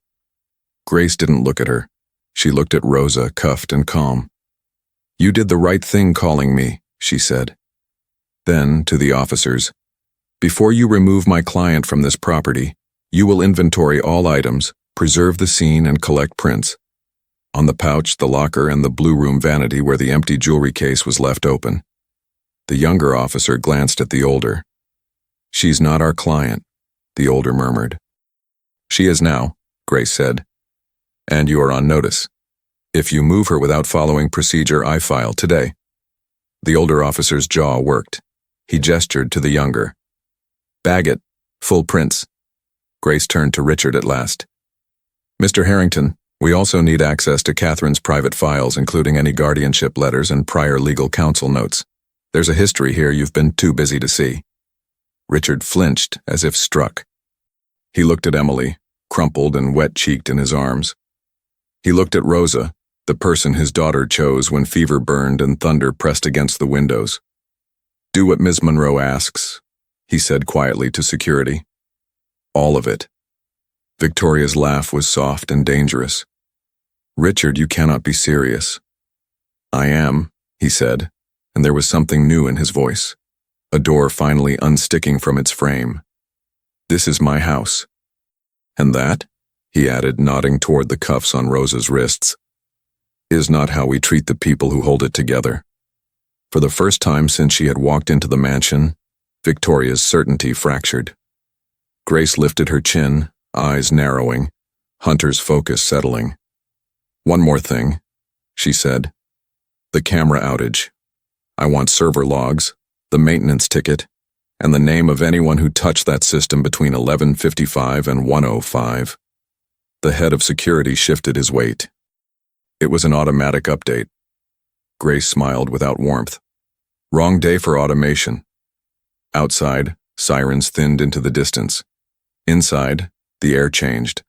Grace didn't look at her. She looked at Rosa, cuffed and calm. You did the right thing calling me, she said. Then, to the officers, before you remove my client from this property, you will inventory all items, preserve the scene, and collect prints. On the pouch, the locker, and the blue room vanity where the empty jewelry case was left open. The younger officer glanced at the older. She's not our client, the older murmured. She is now, Grace said. And you are on notice. If you move her without following procedure, I file today. The older officer's jaw worked. He gestured to the younger. Bag it. Full prints. Grace turned to Richard at last. Mr. Harrington, we also need access to Catherine's private files, including any guardianship letters and prior legal counsel notes. There's a history here you've been too busy to see. Richard flinched as if struck. He looked at Emily, crumpled and wet-cheeked in his arms. He looked at Rosa, the person his daughter chose when fever burned and thunder pressed against the windows. Do what Ms. Monroe asks, he said quietly to security. All of it. Victoria's laugh was soft and dangerous. Richard, you cannot be serious. I am, he said, and there was something new in his voice. A door finally unsticking from its frame. This is my house. And that, he added, nodding toward the cuffs on Rosa's wrists, is not how we treat the people who hold it together. For the first time since she had walked into the mansion, Victoria's certainty fractured. Grace lifted her chin, eyes narrowing, Hunter's focus settling. One more thing, she said. The camera outage. I want server logs, the maintenance ticket, and the name of anyone who touched that system between 11:55 and 1:05. The head of security shifted his weight. It was an automatic update. Grace smiled without warmth. Wrong day for automation. Outside, sirens thinned into the distance. Inside, the air changed,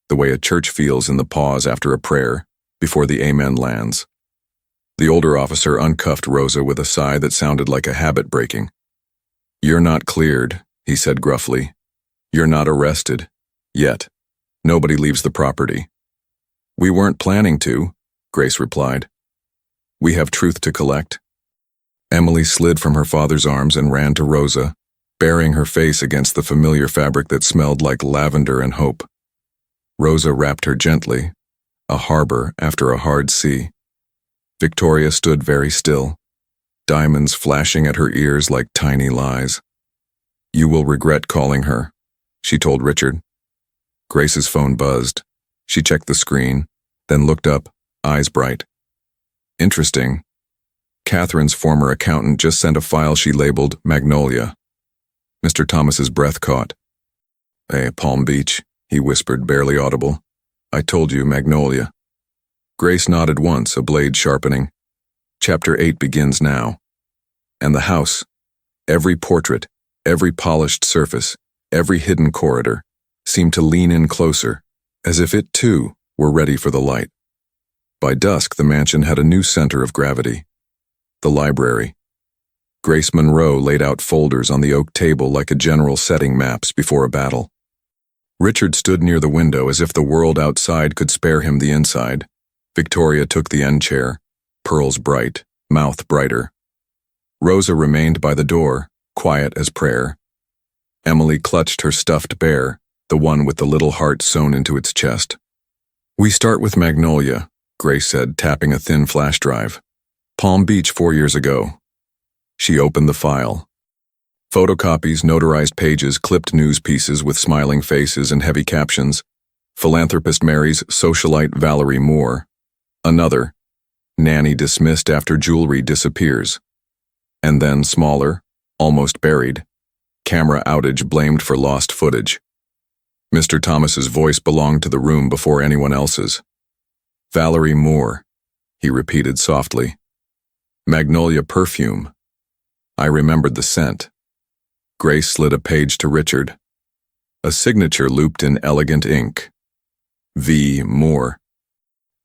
the way a church feels in the pause after a prayer, before the amen lands. The older officer uncuffed Rosa with a sigh that sounded like a habit breaking. You're not cleared, he said gruffly. You're not arrested. Yet. Nobody leaves the property. We weren't planning to, Grace replied. We have truth to collect. Emily slid from her father's arms and ran to Rosa, burying her face against the familiar fabric that smelled like lavender and hope. Rosa wrapped her gently, a harbor after a hard sea. Victoria stood very still, diamonds flashing at her ears like tiny lies. You will regret calling her, she told Richard. Grace's phone buzzed. She checked the screen, then looked up, eyes bright. Interesting. Catherine's former accountant just sent a file she labeled Magnolia. Mr. Thomas's breath caught. Hey, Palm Beach, he whispered, barely audible. I told you, Magnolia. Grace nodded once, a blade sharpening. Chapter 8 begins now. And the house. Every portrait, every polished surface, every hidden corridor, seemed to lean in closer, as if it, too, were ready for the light. By dusk, the mansion had a new center of gravity. The library. Grace Monroe laid out folders on the oak table like a general setting maps before a battle. Richard stood near the window as if the world outside could spare him the inside. Victoria took the end chair, pearls bright, mouth brighter. Rosa remained by the door, quiet as prayer. Emily clutched her stuffed bear, the one with the little heart sewn into its chest. We start with Magnolia, Grace said, tapping a thin flash drive. Palm Beach 4 years ago. She opened the file. Photocopies, notarized pages, clipped news pieces with smiling faces and heavy captions. Philanthropist marries socialite Valerie Moore. Another. Nanny dismissed after jewelry disappears. And then smaller, almost buried. Camera outage blamed for lost footage. Mr. Thomas's voice belonged to the room before anyone else's. Valerie Moore, he repeated softly. Magnolia perfume. I remembered the scent. Grace slid a page to Richard. A signature looped in elegant ink. V. Moore.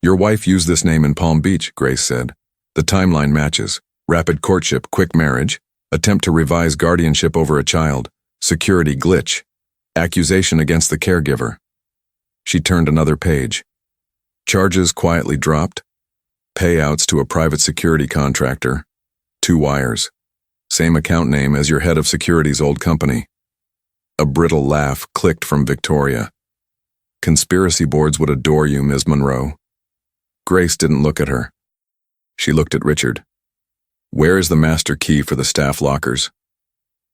Your wife used this name in Palm Beach, Grace said. The timeline matches. Rapid courtship, quick marriage, attempt to revise guardianship over a child, security glitch, accusation against the caregiver. She turned another page. Charges quietly dropped. Payouts to a private security contractor. 2 wires. Same account name as your head of security's old company. A brittle laugh clicked from Victoria. Conspiracy boards would adore you, Ms. Monroe. Grace didn't look at her. She looked at Richard. Where is the master key for the staff lockers?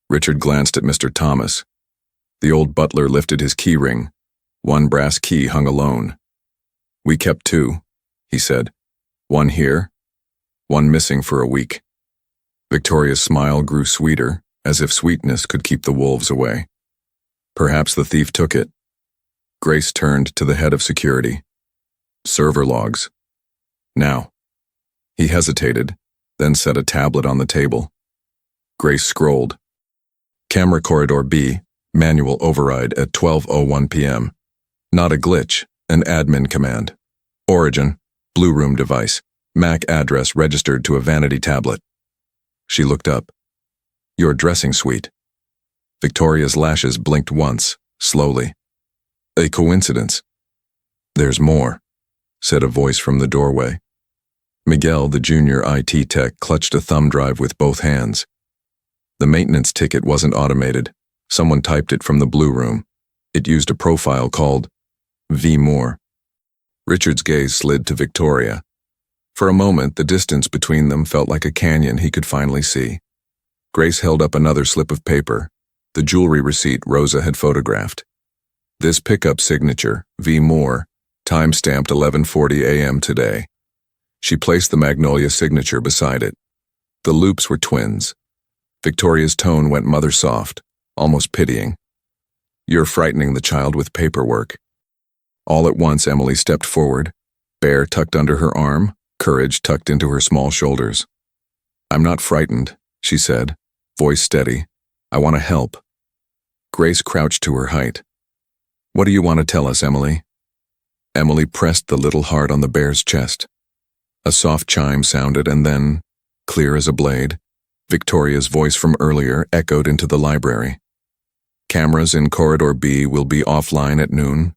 Richard glanced at Mr. Thomas. The old butler lifted his key ring. 1 brass key hung alone. We kept 2, he said. 1 here, 1 missing for a week. Victoria's smile grew sweeter, as if sweetness could keep the wolves away. Perhaps the thief took it. Grace turned to the head of security. Server logs. Now. He hesitated, then set a tablet on the table. Grace scrolled. Camera corridor B, manual override at 12:01 p.m. Not a glitch, an admin command. Origin, Blue Room device, MAC address registered to a vanity tablet. She looked up. Your dressing suite. Victoria's lashes blinked once, slowly. A coincidence. There's more, said a voice from the doorway. Miguel, the junior IT tech, clutched a thumb drive with both hands. The maintenance ticket wasn't automated. Someone typed it from the Blue Room. It used a profile called V. Moore. Richard's gaze slid to Victoria. For a moment, the distance between them felt like a canyon he could finally see. Grace held up another slip of paper, the jewelry receipt Rosa had photographed. This pickup signature, V. Moore, time-stamped 11:40 a.m. today. She placed the magnolia signature beside it. The loops were twins. Victoria's tone went mother-soft, almost pitying. You're frightening the child with paperwork. All at once, Emily stepped forward, bear tucked under her arm, courage tucked into her small shoulders. I'm not frightened, she said, voice steady. I want to help. Grace crouched to her height. What do you want to tell us, Emily? Emily pressed the little heart on the bear's chest. A soft chime sounded and then, clear as a blade, Victoria's voice from earlier echoed into the library. Cameras in corridor B will be offline at noon.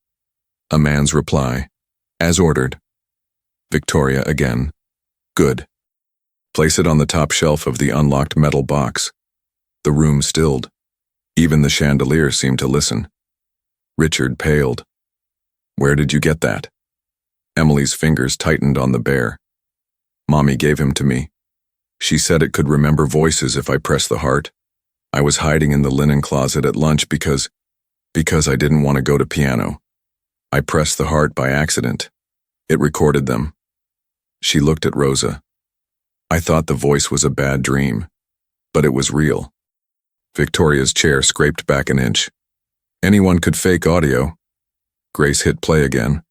A man's reply. As ordered. Victoria again. Good. Place it on the top shelf of the unlocked metal box. The room stilled. Even the chandelier seemed to listen. Richard paled. Where did you get that? Emily's fingers tightened on the bear. Mommy gave him to me. She said it could remember voices if I pressed the heart. I was hiding in the linen closet at lunch because I didn't want to go to piano. I pressed the heart by accident. It recorded them. She looked at Rosa. I thought the voice was a bad dream, but it was real. Victoria's chair scraped back an inch. Anyone could fake audio. Grace hit play again.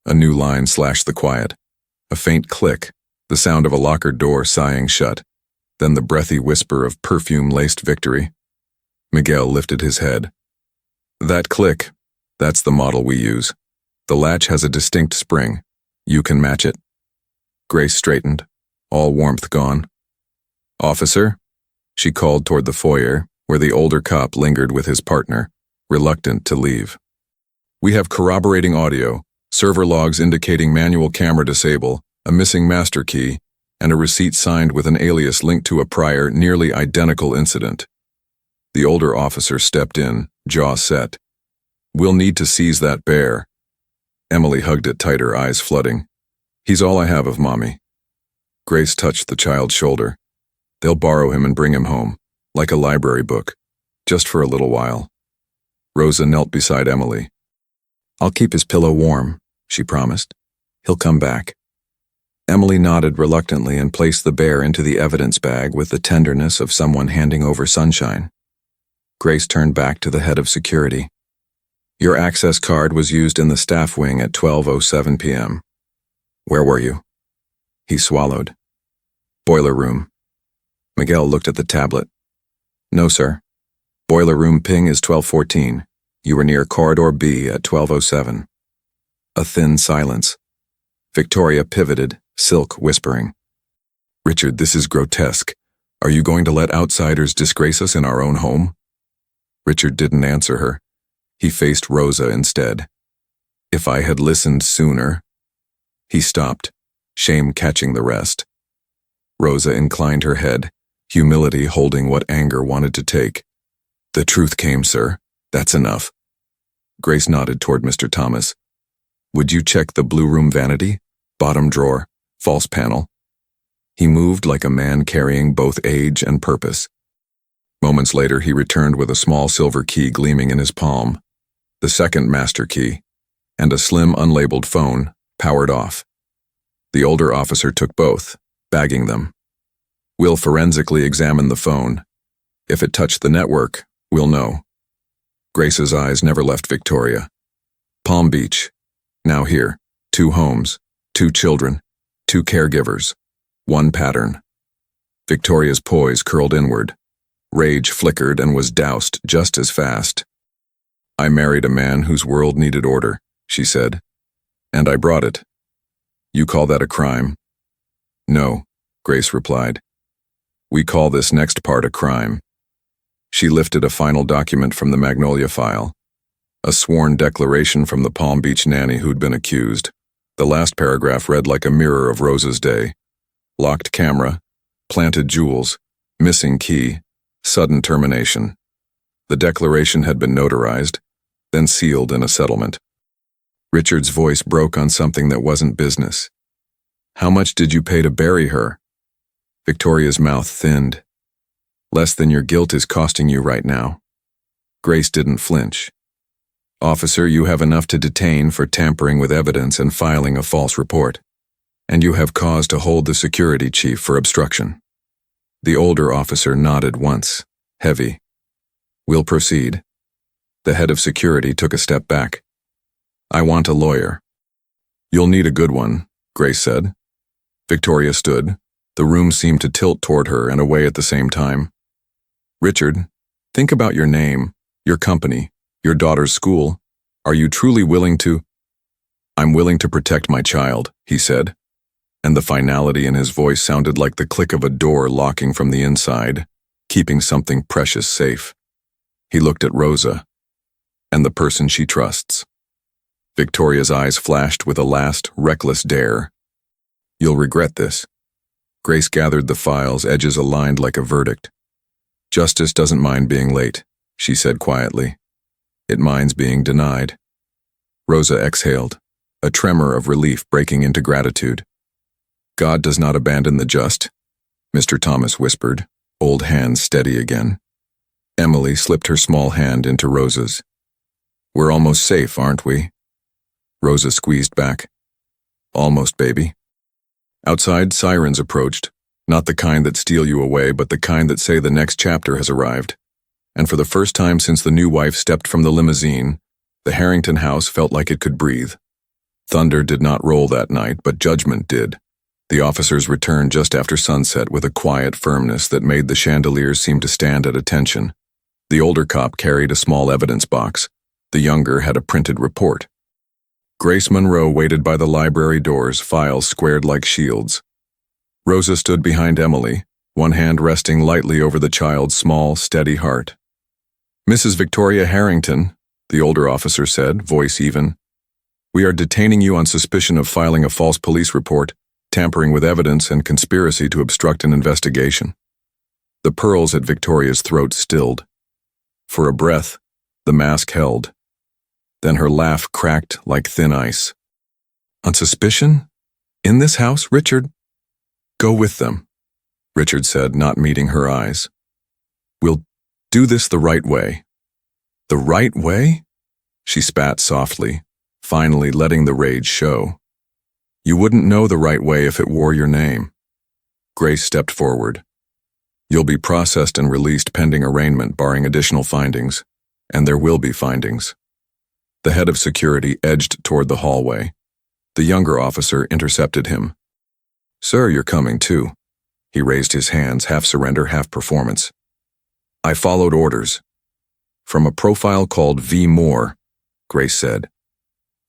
A new line slashed the quiet. A faint click, the sound of a locker door sighing shut, then the breathy whisper of perfume-laced victory. Miguel lifted his head. That click, that's the model we use. The latch has a distinct spring. You can match it. Grace straightened, all warmth gone. Officer? She called toward the foyer, where the older cop lingered with his partner, reluctant to leave. We have corroborating audio, server logs indicating manual camera disable, a missing master key, and a receipt signed with an alias linked to a prior, nearly identical incident. The older officer stepped in, jaw set. We'll need to seize that bear. Emily hugged it tighter, eyes flooding. He's all I have of Mommy. Grace touched the child's shoulder. They'll borrow him and bring him home, like a library book, just for a little while. Rosa knelt beside Emily. I'll keep his pillow warm, she promised. He'll come back. Emily nodded reluctantly and placed the bear into the evidence bag with the tenderness of someone handing over sunshine. Grace turned back to the head of security. Your access card was used in the staff wing at 12:07 p.m. Where were you? He swallowed. Boiler room. Miguel looked at the tablet. No, sir. Boiler room ping is 12:14. You were near Corridor B at 12:07. A thin silence. Victoria pivoted, Silk whispering. Richard, this is grotesque. Are you going to let outsiders disgrace us in our own home? Richard didn't answer her. He faced Rosa instead. If I had listened sooner. He stopped, shame catching the rest. Rosa inclined her head, humility holding what anger wanted to take. The truth came, sir. That's enough. Grace nodded toward Mr. Thomas. Would you check the blue room vanity? Bottom drawer, false panel. He moved like a man carrying both age and purpose. Moments later, he returned with a small silver key gleaming in his palm, the second master key, and a slim unlabeled phone, powered off. The older officer took both, bagging them. We'll forensically examine the phone. If it touched the network, we'll know. Grace's eyes never left Victoria. Palm Beach. Now here, 2 homes, 2 children, 2 caregivers, 1 pattern. Victoria's poise curled inward. Rage flickered and was doused just as fast. I married a man whose world needed order, she said. And I brought it. You call that a crime? No, Grace replied. We call this next part a crime. She lifted a final document from the Magnolia file, a sworn declaration from the Palm Beach nanny who'd been accused. The last paragraph read like a mirror of Rosa's day. Locked camera, planted jewels, missing key, sudden termination. The declaration had been notarized, then sealed in a settlement. Richard's voice broke on something that wasn't business. How much did you pay to bury her? Victoria's mouth thinned. Less than your guilt is costing you right now. Grace didn't flinch. Officer, you have enough to detain for tampering with evidence and filing a false report. And you have cause to hold the security chief for obstruction. The older officer nodded once, heavy. We'll proceed. The head of security took a step back. I want a lawyer. You'll need a good one, Grace said. Victoria stood. The room seemed to tilt toward her and away at the same time. Richard, think about your name, your company, your daughter's school. Are you truly willing to? I'm willing to protect my child, he said, and the finality in his voice sounded like the click of a door locking from the inside, keeping something precious safe. He looked at Rosa, and the person she trusts. Victoria's eyes flashed with a last, reckless dare. You'll regret this. Grace gathered the files, edges aligned like a verdict. Justice doesn't mind being late, she said quietly. It minds being denied. Rosa exhaled, a tremor of relief breaking into gratitude. God does not abandon the just, Mr. Thomas whispered, old hands steady again. Emily slipped her small hand into Rosa's. We're almost safe, aren't we? Rosa squeezed back. Almost, baby. Outside, sirens approached, not the kind that steal you away, but the kind that say the next chapter has arrived. And for the first time since the new wife stepped from the limousine, the Harrington house felt like it could breathe. Thunder did not roll that night, but judgment did. The officers returned just after sunset with a quiet firmness that made the chandeliers seem to stand at attention. The older cop carried a small evidence box. The younger had a printed report. Grace Monroe waited by the library doors, files squared like shields. Rosa stood behind Emily, one hand resting lightly over the child's small, steady heart. Mrs. Victoria Harrington, the older officer said, voice even. We are detaining you on suspicion of filing a false police report, tampering with evidence, and conspiracy to obstruct an investigation. The pearls at Victoria's throat stilled. For a breath, the mask held. Then her laugh cracked like thin ice. On suspicion? In this house, Richard? Go with them, Richard said, not meeting her eyes. We'll do this the right way. The right way? She spat softly, finally letting the rage show. You wouldn't know the right way if it wore your name. Grace stepped forward. You'll be processed and released pending arraignment, barring additional findings. And there will be findings. The head of security edged toward the hallway. The younger officer intercepted him. Sir, you're coming too. He raised his hands, half surrender, half performance. I followed orders. From a profile called V. Moore, Grace said.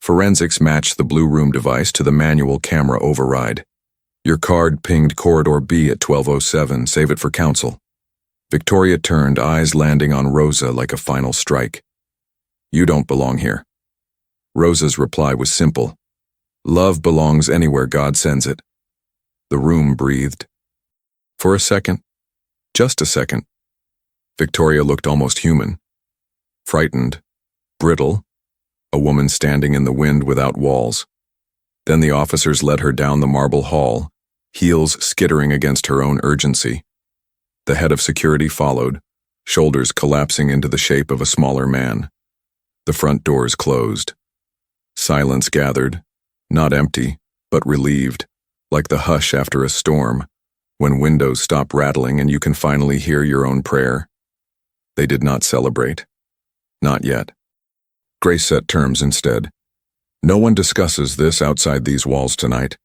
Forensics matched the Blue Room device to the manual camera override. Your card pinged Corridor B at 12:07. Save it for counsel. Victoria turned, eyes landing on Rosa like a final strike. You don't belong here. Rosa's reply was simple. Love belongs anywhere God sends it. The room breathed. For a second, just a second, Victoria looked almost human. Frightened, brittle, a woman standing in the wind without walls. Then the officers led her down the marble hall, heels skittering against her own urgency. The head of security followed, shoulders collapsing into the shape of a smaller man. The front doors closed. Silence gathered, not empty, but relieved, like the hush after a storm, when windows stop rattling and you can finally hear your own prayer. They did not celebrate. Not yet. Grace set terms instead. No one discusses this outside these walls tonight.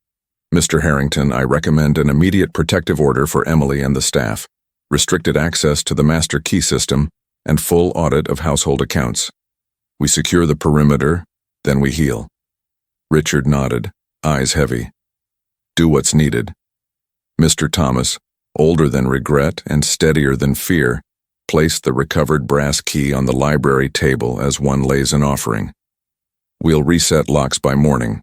Mr. Harrington, I recommend an immediate protective order for Emily and the staff, restricted access to the master key system, and full audit of household accounts. We secure the perimeter, then we heal. Richard nodded, eyes heavy. Do what's needed. Mr. Thomas, older than regret and steadier than fear, placed the recovered brass key on the library table as one lays an offering. We'll reset locks by morning.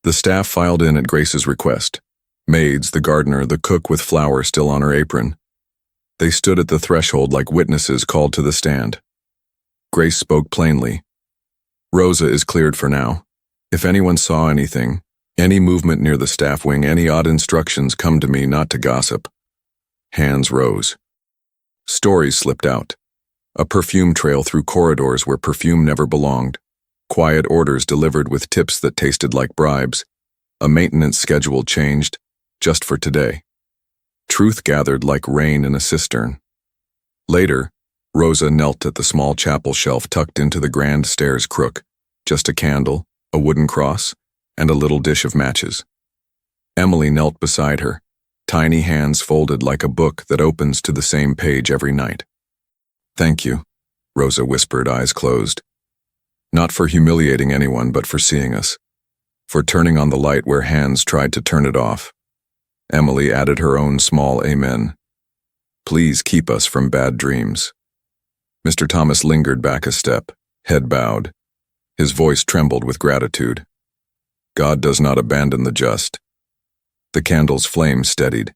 The staff filed in at Grace's request. Maids, the gardener, the cook with flour still on her apron. They stood at the threshold like witnesses called to the stand. Grace spoke plainly. Rosa is cleared for now. If anyone saw anything, any movement near the staff wing, any odd instructions, come to me, not to gossip. Hands rose. Stories slipped out. A perfume trail through corridors where perfume never belonged. Quiet orders delivered with tips that tasted like bribes. A maintenance schedule changed, just for today. Truth gathered like rain in a cistern. Later, Rosa knelt at the small chapel shelf tucked into the grand stairs crook. Just a candle, a wooden cross, and a little dish of matches. Emily knelt beside her, tiny hands folded like a book that opens to the same page every night. Thank you, Rosa whispered, eyes closed. Not for humiliating anyone, but for seeing us. For turning on the light where hands tried to turn it off. Emily added her own small amen. Please keep us from bad dreams. Mr. Thomas lingered back a step, head bowed. His voice trembled with gratitude. God does not abandon the just. The candle's flame steadied.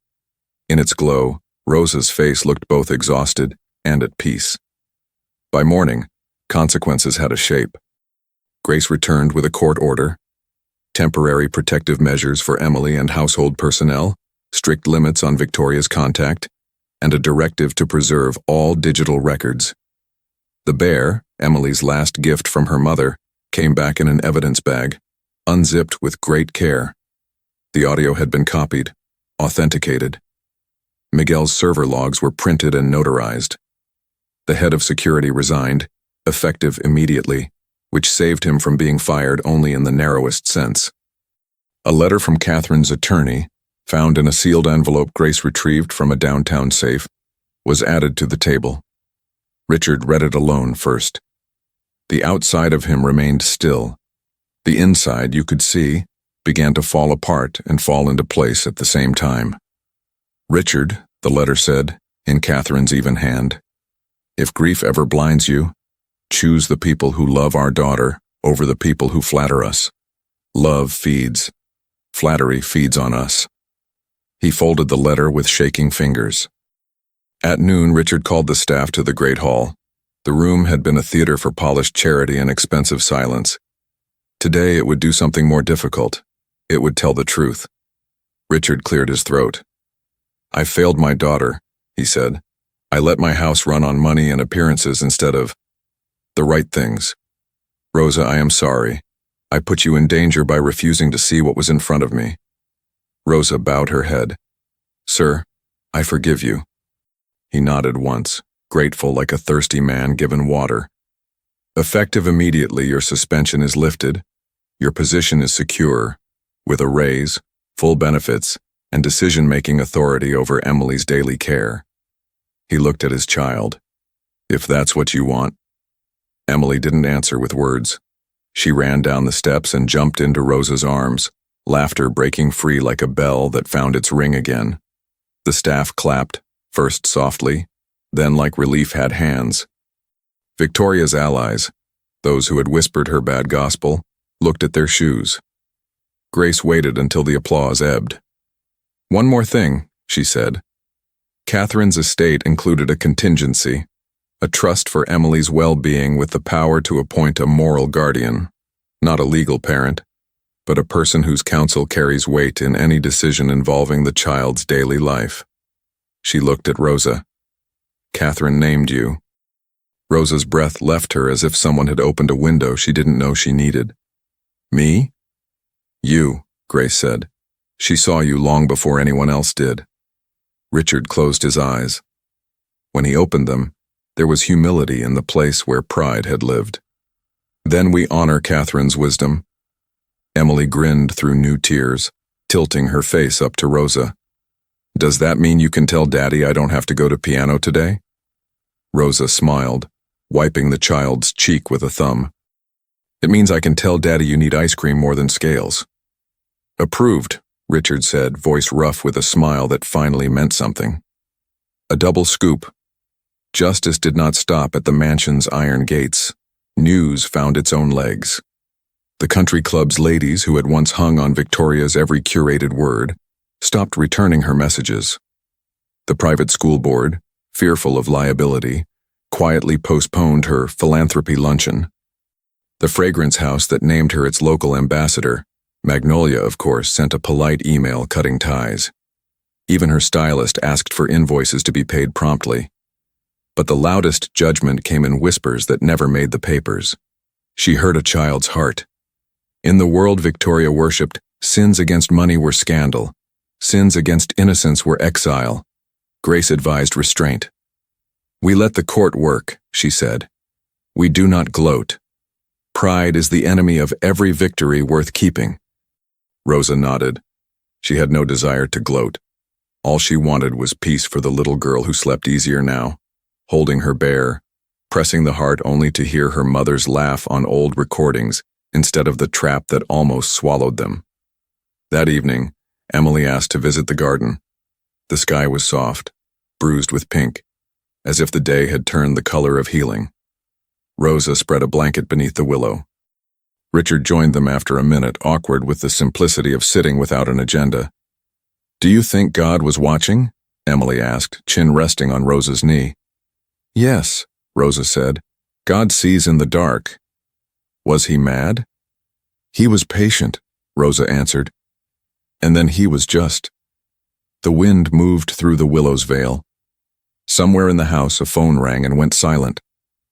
In its glow, Rosa's face looked both exhausted and at peace. By morning, consequences had a shape. Grace returned with a court order, temporary protective measures for Emily and household personnel, strict limits on Victoria's contact, and a directive to preserve all digital records. The bear, Emily's last gift from her mother, came back in an evidence bag, unzipped with great care. The audio had been copied, authenticated. Miguel's server logs were printed and notarized. The head of security resigned, effective immediately, which saved him from being fired only in the narrowest sense. A letter from Catherine's attorney, found in a sealed envelope Grace retrieved from a downtown safe, was added to the table. Richard read it alone first. The outside of him remained still. The inside, you could see, began to fall apart and fall into place at the same time. Richard, the letter said, in Catherine's even hand, if grief ever blinds you, choose the people who love our daughter over the people who flatter us. Love feeds. Flattery feeds on us. He folded the letter with shaking fingers. At noon, Richard called the staff to the Great Hall. The room had been a theater for polished charity and expensive silence. Today it would do something more difficult. It would tell the truth. Richard cleared his throat. I failed my daughter, he said. I let my house run on money and appearances instead of the right things. Rosa, I am sorry. I put you in danger by refusing to see what was in front of me. Rosa bowed her head. Sir, I forgive you. He nodded once, grateful like a thirsty man given water. Effective immediately, your suspension is lifted. Your position is secure, with a raise, full benefits, and decision-making authority over Emily's daily care. He looked at his child. If that's what you want. Emily didn't answer with words. She ran down the steps and jumped into Rosa's arms, laughter breaking free like a bell that found its ring again. The staff clapped, first softly, then like relief had hands. Victoria's allies, those who had whispered her bad gospel, looked at their shoes. Grace waited until the applause ebbed. "One more thing," she said. Catherine's estate included a contingency, a trust for Emily's well-being with the power to appoint a moral guardian, not a legal parent, but a person whose counsel carries weight in any decision involving the child's daily life. She looked at Rosa. "Catherine named you." Rosa's breath left her as if someone had opened a window she didn't know she needed. "Me?" "You," Grace said. "She saw you long before anyone else did." Richard closed his eyes. When he opened them, there was humility in the place where pride had lived. "Then we honor Catherine's wisdom." Emily grinned through new tears, tilting her face up to Rosa. "Does that mean you can tell Daddy I don't have to go to piano today?" Rosa smiled, wiping the child's cheek with a thumb. "It means I can tell Daddy you need ice cream more than scales." "Approved," Richard said, voice rough with a smile that finally meant something. A double scoop. Justice did not stop at the mansion's iron gates. News found its own legs. The country club's ladies, who had once hung on Victoria's every curated word, stopped returning her messages. The private school board, fearful of liability, quietly postponed her philanthropy luncheon. The fragrance house that named her its local ambassador, Magnolia, of course, sent a polite email cutting ties. Even her stylist asked for invoices to be paid promptly. But the loudest judgment came in whispers that never made the papers. She hurt a child's heart. In the world Victoria worshipped, sins against money were scandal. Sins against innocence were exile. Grace advised restraint. "We let the court work," she said. "We do not gloat. Pride is the enemy of every victory worth keeping." Rosa nodded. She had no desire to gloat. All she wanted was peace for the little girl who slept easier now, holding her bare, pressing the heart only to hear her mother's laugh on old recordings instead of the trap that almost swallowed them. That evening, Emily asked to visit the garden. The sky was soft, bruised with pink, as if the day had turned the color of healing. Rosa spread a blanket beneath the willow. Richard joined them after a minute, awkward with the simplicity of sitting without an agenda. "Do you think God was watching?" Emily asked, chin resting on Rosa's knee. "Yes," Rosa said. "God sees in the dark." "Was he mad?" "He was patient," Rosa answered. "And then he was just." The wind moved through the willow's veil. Somewhere in the house a phone rang and went silent,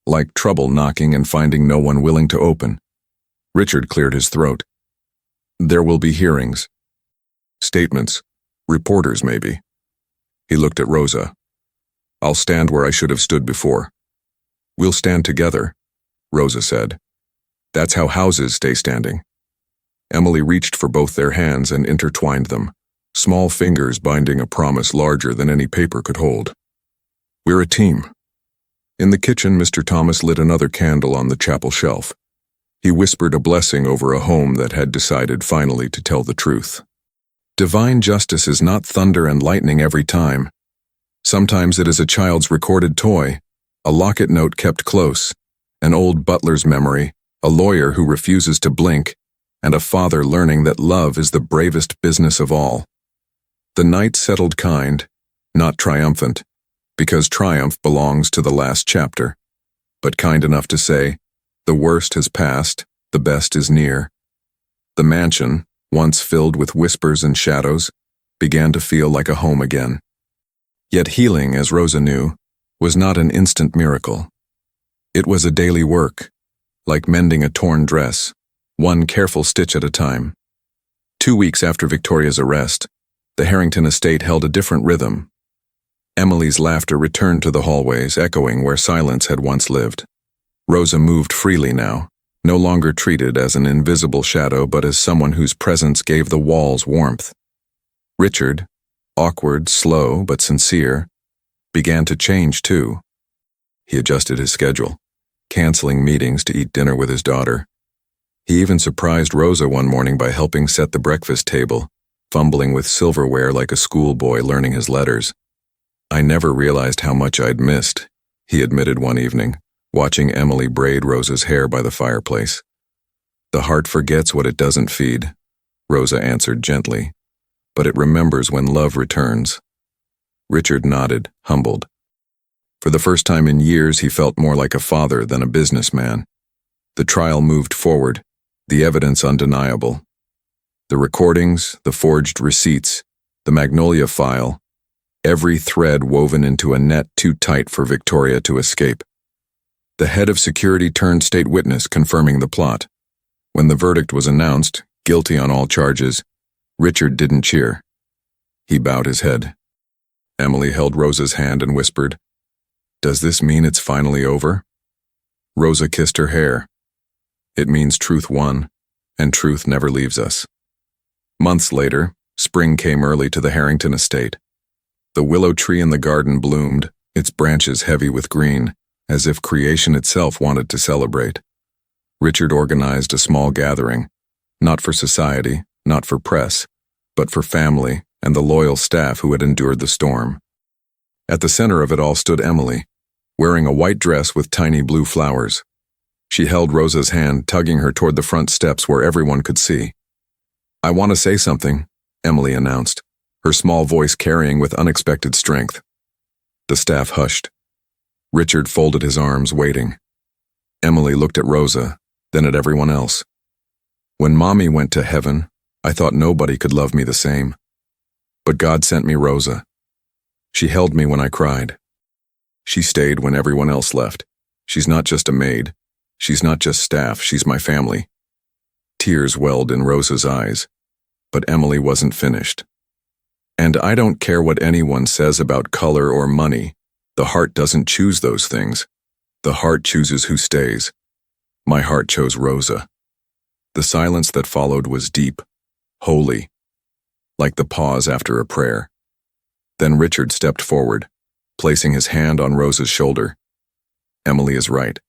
like trouble knocking and finding no one willing to open. Richard cleared his throat. "There will be hearings. Statements. Reporters, maybe." He looked at Rosa. "I'll stand where I should have stood before." "We'll stand together," Rosa said. "That's how houses stay standing." Emily reached for both their hands and intertwined them, small fingers binding a promise larger than any paper could hold. "We're a team." In the kitchen, Mr. Thomas lit another candle on the chapel shelf. He whispered a blessing over a home that had decided finally to tell the truth. Divine justice is not thunder and lightning every time. Sometimes it is a child's recorded toy, a locket note kept close, an old butler's memory, a lawyer who refuses to blink, and a father learning that love is the bravest business of all. The night settled kind, not triumphant, because triumph belongs to the last chapter, but kind enough to say, the worst has passed, the best is near. The mansion, once filled with whispers and shadows, began to feel like a home again. Yet healing, as Rosa knew, was not an instant miracle. It was a daily work, like mending a torn dress, one careful stitch at a time. 2 weeks after Victoria's arrest, the Harrington estate held a different rhythm. Emily's laughter returned to the hallways, echoing where silence had once lived. Rosa moved freely now, no longer treated as an invisible shadow but as someone whose presence gave the walls warmth. Richard, awkward, slow, but sincere, began to change too. He adjusted his schedule, canceling meetings to eat dinner with his daughter. He even surprised Rosa one morning by helping set the breakfast table, fumbling with silverware like a schoolboy learning his letters. "I never realized how much I'd missed," he admitted one evening, watching Emily braid Rosa's hair by the fireplace. "The heart forgets what it doesn't feed," Rosa answered gently, "but it remembers when love returns." Richard nodded, humbled. For the first time in years, he felt more like a father than a businessman. The trial moved forward, the evidence undeniable. The recordings, the forged receipts, the Magnolia file, every thread woven into a net too tight for Victoria to escape. The head of security turned state witness, confirming the plot. When the verdict was announced, guilty on all charges, Richard didn't cheer. He bowed his head. Emily held Rosa's hand and whispered, "Does this mean it's finally over?" Rosa kissed her hair. "It means truth won, and truth never leaves us." Months later, spring came early to the Harrington estate. The willow tree in the garden bloomed, its branches heavy with green, as if creation itself wanted to celebrate. Richard organized a small gathering, not for society, not for press, but for family and the loyal staff who had endured the storm. At the center of it all stood Emily, wearing a white dress with tiny blue flowers. She held Rosa's hand, tugging her toward the front steps where everyone could see. "I want to say something," Emily announced, her small voice carrying with unexpected strength. The staff hushed. Richard folded his arms, waiting. Emily looked at Rosa, then at everyone else. "When Mommy went to heaven, I thought nobody could love me the same. But God sent me Rosa. She held me when I cried. She stayed when everyone else left. She's not just a maid. She's not just staff, she's my family." Tears welled in Rosa's eyes, but Emily wasn't finished. "And I don't care what anyone says about color or money. The heart doesn't choose those things. The heart chooses who stays. My heart chose Rosa." The silence that followed was deep, holy, like the pause after a prayer. Then Richard stepped forward, placing his hand on Rosa's shoulder. "Emily is right.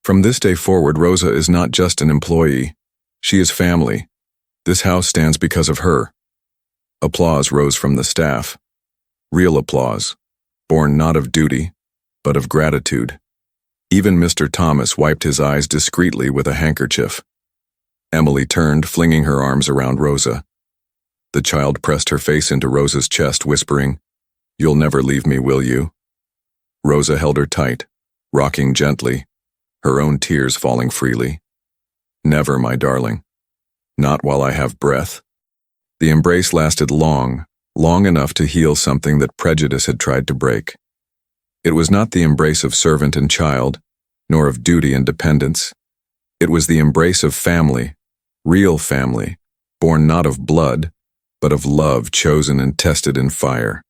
From this day forward, Rosa is not just an employee. She is family. This house stands because of her." Applause rose from the staff. Real applause, born not of duty, but of gratitude. Even Mr. Thomas wiped his eyes discreetly with a handkerchief. Emily turned, flinging her arms around Rosa. The child pressed her face into Rosa's chest, whispering, "You'll never leave me, will you?" Rosa held her tight, rocking gently, her own tears falling freely. "Never, my darling. Not while I have breath." The embrace lasted long, long enough to heal something that prejudice had tried to break. It was not the embrace of servant and child, nor of duty and dependence. It was the embrace of family, real family, born not of blood, but of love chosen and tested in fire.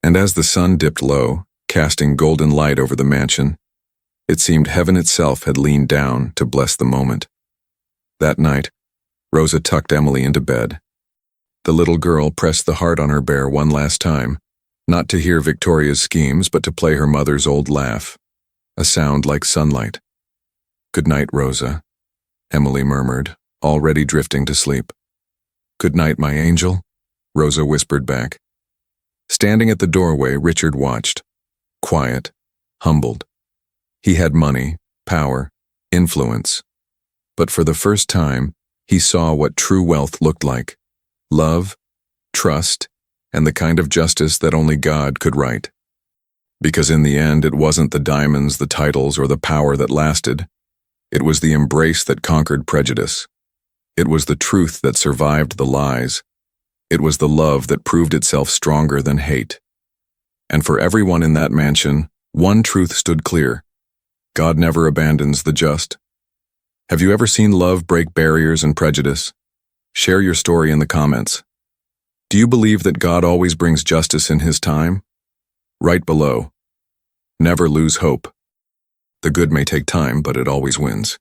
And as the sun dipped low, casting golden light over the mansion, it seemed heaven itself had leaned down to bless the moment. That night, Rosa tucked Emily into bed. The little girl pressed the heart on her bear one last time, not to hear Victoria's schemes, but to play her mother's old laugh, a sound like sunlight. "Good night, Rosa," Emily murmured, already drifting to sleep. "Good night, my angel," Rosa whispered back. Standing at the doorway, Richard watched, quiet, humbled. He had money, power, influence. But for the first time, he saw what true wealth looked like: love, trust, and the kind of justice that only God could write. Because in the end, it wasn't the diamonds, the titles, or the power that lasted. It was the embrace that conquered prejudice. It was the truth that survived the lies. It was the love that proved itself stronger than hate. And for everyone in that mansion, one truth stood clear: God never abandons the just. Have you ever seen love break barriers and prejudice? Share your story in the comments. Do you believe that God always brings justice in His time? Write below. Never lose hope. The good may take time, but it always wins.